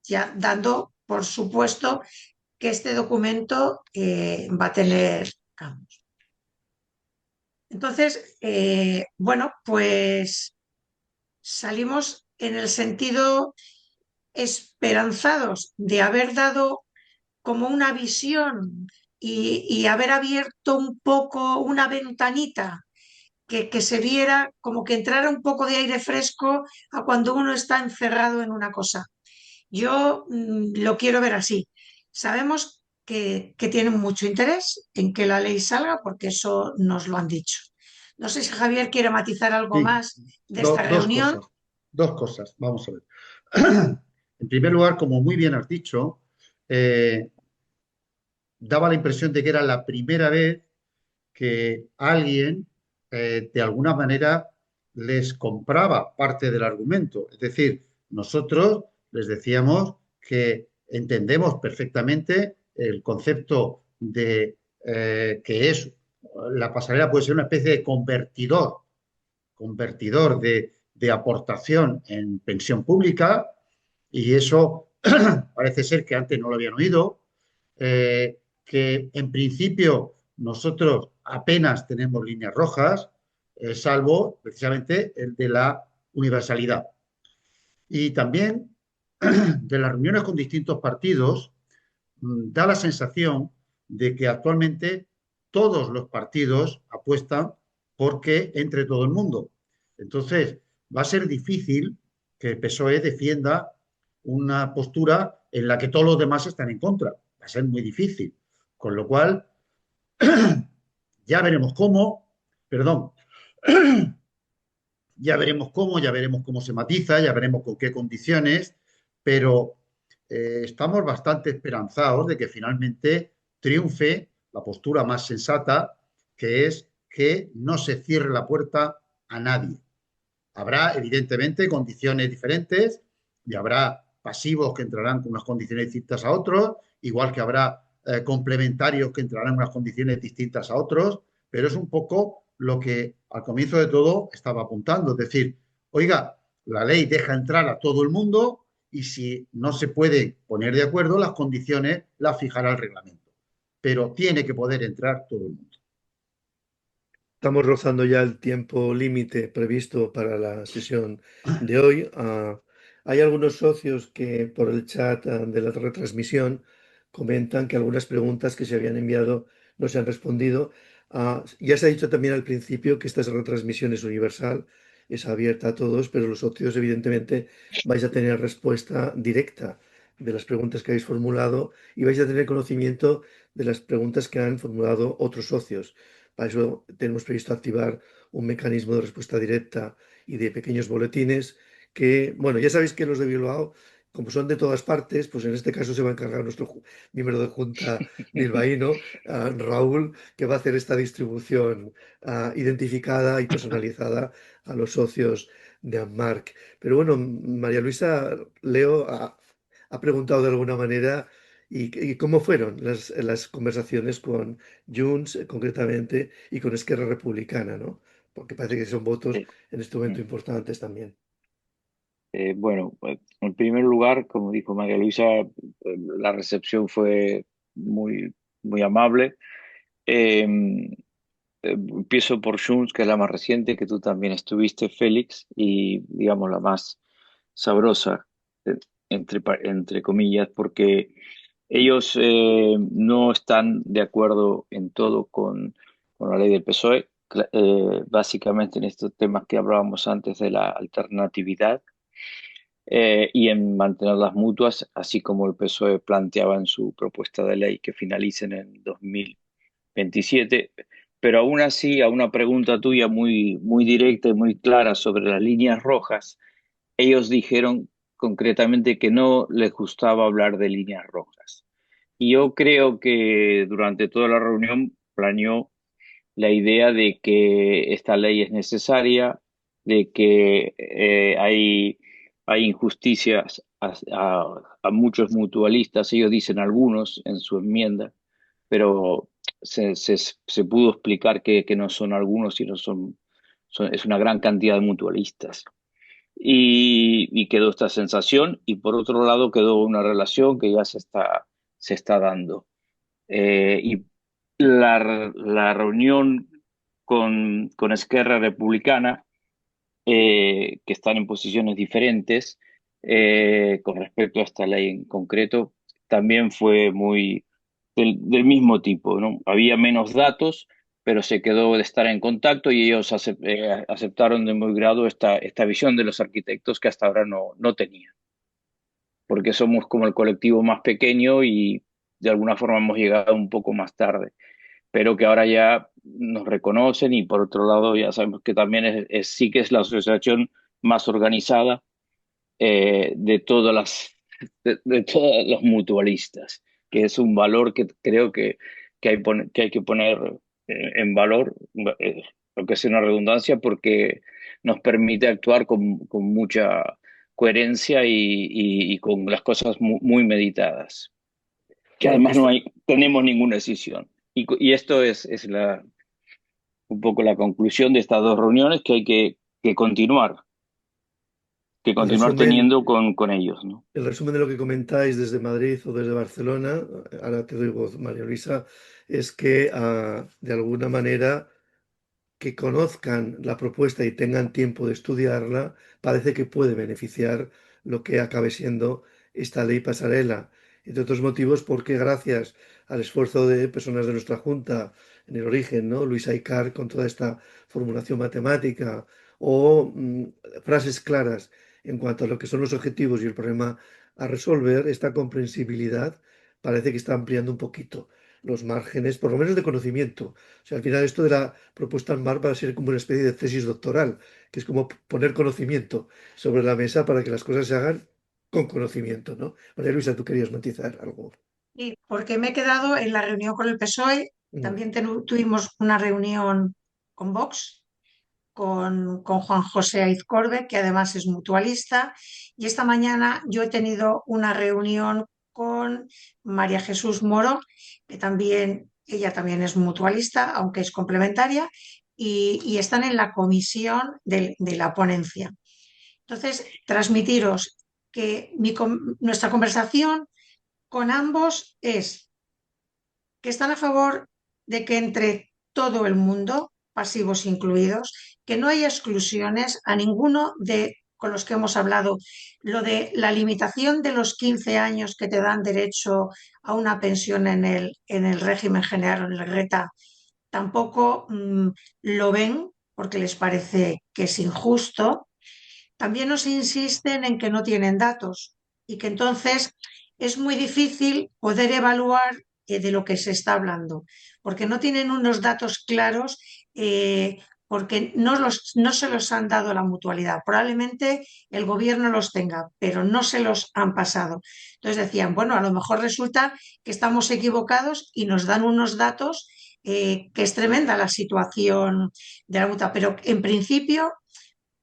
ya dando por supuesto que este documento va a tener cambios. Entonces, bueno, pues salimos en el sentido esperanzados de haber dado como una visión y haber abierto un poco una ventanita, que se viera, como que entrara un poco de aire fresco a cuando uno está encerrado en una cosa. Yo lo quiero ver así. Sabemos que tienen mucho interés en que la ley salga, porque eso nos lo han dicho. No sé si Javier quiere matizar algo Sí, más de esta reunión. Dos cosas, vamos a ver. En primer lugar, como muy bien has dicho, daba la impresión de que era la primera vez que alguien, de alguna manera, les compraba parte del argumento. Es decir, nosotros les decíamos que entendemos perfectamente el concepto de que es la pasarela, puede ser una especie de convertidor de aportación en pensión pública, y eso parece ser que antes no lo habían oído, que en principio nosotros apenas tenemos líneas rojas, salvo precisamente el de la universalidad. Y también de las reuniones con distintos partidos, da la sensación de que actualmente todos los partidos apuestan porque entre todo el mundo. Entonces, va a ser difícil que el PSOE defienda una postura en la que todos los demás están en contra. Va a ser muy difícil. Con lo cual, ya veremos cómo, perdón, Ya veremos cómo, ya veremos cómo se matiza, ya veremos con qué condiciones, pero estamos bastante esperanzados de que finalmente triunfe la postura más sensata, que es que no se cierre la puerta a nadie. Habrá, evidentemente, condiciones diferentes y habrá pasivos que entrarán con unas condiciones distintas a otros, igual que habrá complementarios que entrarán en unas condiciones distintas a otros, pero es un poco lo que al comienzo de todo estaba apuntando. Es decir, oiga, la ley deja entrar a todo el mundo y si no se puede poner de acuerdo, las condiciones las fijará el reglamento. Pero tiene que poder entrar todo el mundo. Estamos rozando ya el tiempo límite previsto para la sesión de hoy. Hay algunos socios que por el chat de la retransmisión comentan que algunas preguntas que se habían enviado no se han respondido. Ya se ha dicho también al principio que esta retransmisión es universal, es abierta a todos, pero los socios evidentemente vais a tener respuesta directa de las preguntas que habéis formulado y vais a tener conocimiento de las preguntas que han formulado otros socios. Para eso tenemos previsto activar un mecanismo de respuesta directa y de pequeños boletines que, bueno, ya sabéis que los de Bilbao, como son de todas partes, pues en este caso se va a encargar nuestro miembro de Junta bilbaíno, Raúl, que va a hacer esta distribución identificada y personalizada a los socios de AMMARC. Pero bueno, María Luisa, Leo ha preguntado de alguna manera. ¿Y cómo fueron las conversaciones con Junts, concretamente, y con Esquerra Republicana, ¿no? Porque parece que son votos Eh, en este momento importantes también. bueno, en primer lugar, como dijo María Luisa, la recepción fue muy, muy amable. Eh, Empiezo por Junts, que es la más reciente, que tú también estuviste, Félix, y digamos la más sabrosa, eh, entre comillas, porque ellos no están de acuerdo en todo con la ley del PSOE, básicamente en estos temas que hablábamos antes de la alternatividad y en mantener las mutuas, así como el PSOE planteaba en su propuesta de ley que finalicen en 2027. Pero aún así, a una pregunta tuya muy, muy directa y muy clara sobre las líneas rojas, ellos dijeron concretamente que no les gustaba hablar de líneas rojas. Y yo creo que durante toda la reunión planeó la idea de que esta ley es necesaria, de que hay injusticias a muchos mutualistas, ellos dicen algunos en su enmienda, pero se pudo explicar que no son algunos, sino es una gran cantidad de mutualistas. Y quedó esta sensación, y por otro lado quedó una relación que ya se está dando. Y la reunión con Esquerra Republicana, que están en posiciones diferentes con respecto a esta ley en concreto, también fue muy del mismo tipo, ¿no? Había menos datos, pero se quedó de estar en contacto y ellos aceptaron de muy grado esta visión de los arquitectos que hasta ahora no tenían, porque somos como el colectivo más pequeño y de alguna forma hemos llegado un poco más tarde, pero que ahora ya nos reconocen y por otro lado ya sabemos que también sí que es la asociación más organizada de de todos los mutualistas, que es un valor que creo que hay que poner en valor, lo que es una redundancia, porque nos permite actuar con mucha coherencia y con las cosas muy meditadas, que Bueno, además no tenemos ninguna decisión. Y esto es un poco la conclusión de estas dos reuniones que hay que continuar, que el continuar resumen, teniendo con ellos, ¿no? el resumen de lo que comentáis desde Madrid o desde Barcelona, ahora te doy voz, María Luisa, es que de alguna manera que conozcan la propuesta y tengan tiempo de estudiarla, parece que puede beneficiar lo que acabe siendo esta ley pasarela. Entre otros motivos, porque gracias al esfuerzo de personas de nuestra Junta en el origen, ¿no? Luis Aicar con toda esta formulación matemática o frases claras en cuanto a lo que son los objetivos y el problema a resolver, esta comprensibilidad parece que está ampliando un poquito los márgenes, por lo menos de conocimiento. O sea, al final esto de la propuesta en mar va a ser como una especie de tesis doctoral, que es como poner conocimiento sobre la mesa para que las cosas se hagan con conocimiento, ¿no? María Luisa, tú querías matizar algo. Y porque me he quedado en la reunión con el PSOE, Mm. también tuvimos una reunión con Vox, con Juan José Aizcorbe, que además es mutualista, y esta mañana yo he tenido una reunión con María Jesús Moro, que también, ella también es mutualista, aunque es complementaria, y están en la comisión de la ponencia. Entonces, transmitiros que nuestra conversación con ambos es que están a favor de que entre todo el mundo, pasivos incluidos, que no haya exclusiones a ninguno de con los que hemos hablado, lo de la limitación de los 15 años que te dan derecho a una pensión en el régimen general o en el RETA, tampoco lo ven porque les parece que es injusto. También nos insisten en que no tienen datos y que entonces es muy difícil poder evaluar de lo que se está hablando, porque no tienen unos datos claros, porque no se los han dado a la mutualidad. Probablemente el gobierno los tenga, pero no se los han pasado. Entonces decían, bueno, a lo mejor resulta que estamos equivocados y nos dan unos datos que es tremenda la situación de la mutua, pero en principio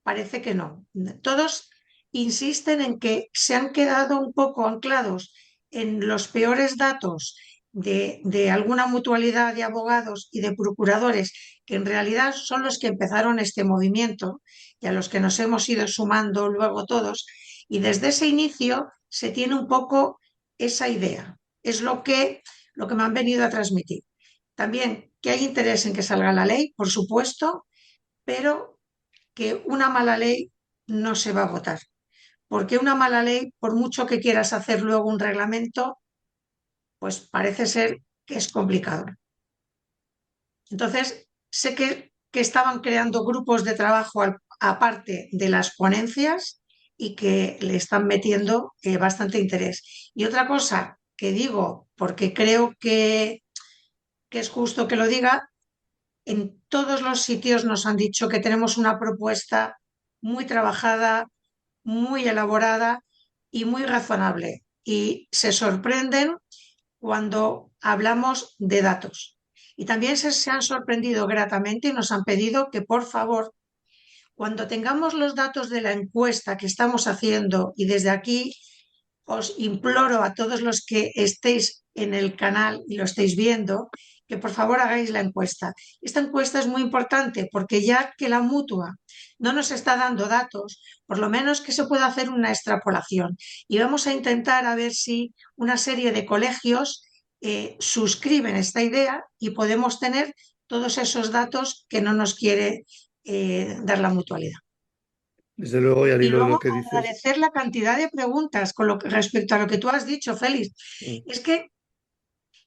parece que no. Todos insisten en que se han quedado un poco anclados en los peores datos de alguna mutualidad de abogados y de procuradores, que en realidad son los que empezaron este movimiento y a los que nos hemos ido sumando luego todos. Y desde ese inicio se tiene un poco esa idea. Es lo que me han venido a transmitir. También que hay interés en que salga la ley, por supuesto, pero que una mala ley no se va a votar, porque una mala ley, por mucho que quieras hacer luego un reglamento, pues parece ser que es complicado. Entonces, sé que estaban creando grupos de trabajo aparte de las ponencias y que le están metiendo bastante interés. Y otra cosa que digo, porque creo que es justo que lo diga, en todos los sitios nos han dicho que tenemos una propuesta muy trabajada, muy elaborada y muy razonable. Y se sorprenden cuando hablamos de datos. Y también se han sorprendido gratamente y nos han pedido que, por favor, cuando tengamos los datos de la encuesta que estamos haciendo, y desde aquí os imploro a todos los que estéis en el canal y lo estéis viendo, que por favor hagáis la encuesta. Esta encuesta es muy importante porque ya que la mutua no nos está dando datos, por lo menos que se pueda hacer una extrapolación. Y vamos a intentar a ver si una serie de colegios suscriben esta idea y podemos tener todos esos datos que no nos quiere dar la mutualidad. Desde luego, y al Y hilo de lo luego que dices, agradecer la cantidad de preguntas respecto a lo que tú has dicho, Félix. mm, Es que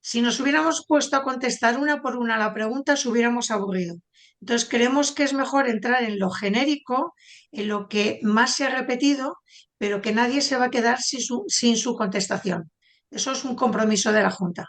si nos hubiéramos puesto a contestar una por una la pregunta, nos hubiéramos aburrido. Entonces, creemos que es mejor entrar en lo genérico, en lo que más se ha repetido, pero que nadie se va a quedar sin su contestación. Eso es un compromiso de la Junta.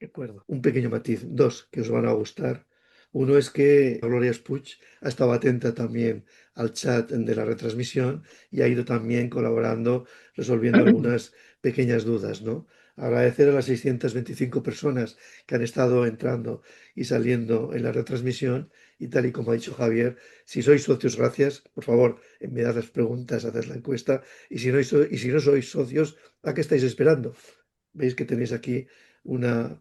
de acuerdo. Un pequeño matiz, dos que os van a gustar. Uno es que Gloria Puig ha estado atenta también al chat de la retransmisión y ha ido también colaborando, resolviendo algunas pequeñas dudas, ¿no? Agradecer a las 625 personas que han estado entrando y saliendo en la retransmisión y tal y como ha dicho Javier, si sois socios, gracias, por favor, enviad las preguntas, haced la encuesta y si no sois socios, ¿a qué estáis esperando? Veis que tenéis aquí una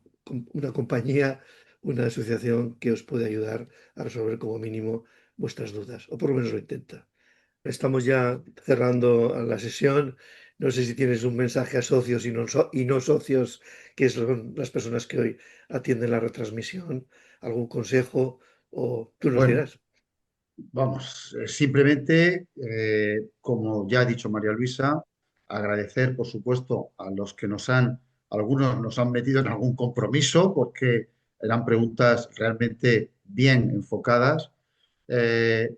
compañía, una asociación que os puede ayudar a resolver como mínimo vuestras dudas, o por lo menos lo intenta. Estamos ya cerrando la sesión. No sé si tienes un mensaje a socios y no socios, que son las personas que hoy atienden la retransmisión, algún consejo, o tú nos Bueno, dirás. vamos, simplemente, como ya ha dicho María Luisa, agradecer, por supuesto, a los que algunos nos han metido en algún compromiso, porque eran preguntas realmente bien enfocadas.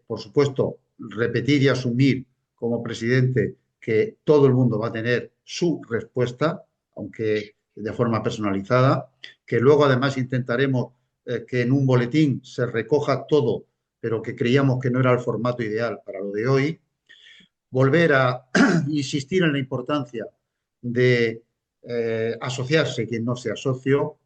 Por supuesto, repetir y asumir como presidente que todo el mundo va a tener su respuesta, aunque de forma personalizada, que luego además intentaremos que en un boletín se recoja todo, pero que creíamos que no era el formato ideal para lo de hoy. Volver a insistir en la importancia de asociarse quien no sea socio,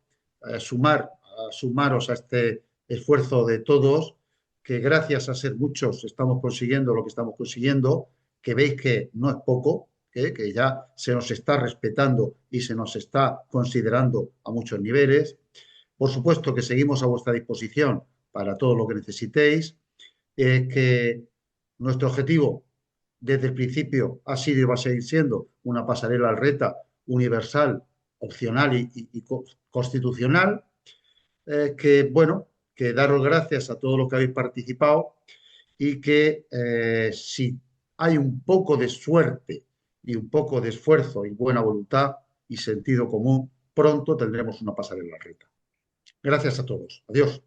sumaros a este esfuerzo de todos, que gracias a ser muchos estamos consiguiendo lo que estamos consiguiendo, que veis que no es poco, que ya se nos está respetando y se nos está considerando a muchos niveles. Por supuesto que seguimos a vuestra disposición para todo lo que necesitéis, que nuestro objetivo desde el principio ha sido y va a seguir siendo una pasarela al RETA universal, opcional y constitucional, que daros gracias a todos los que habéis participado y que si hay un poco de suerte y un poco de esfuerzo y buena voluntad y sentido común, pronto tendremos una pasarela al RETA. Gracias a todos. Adiós.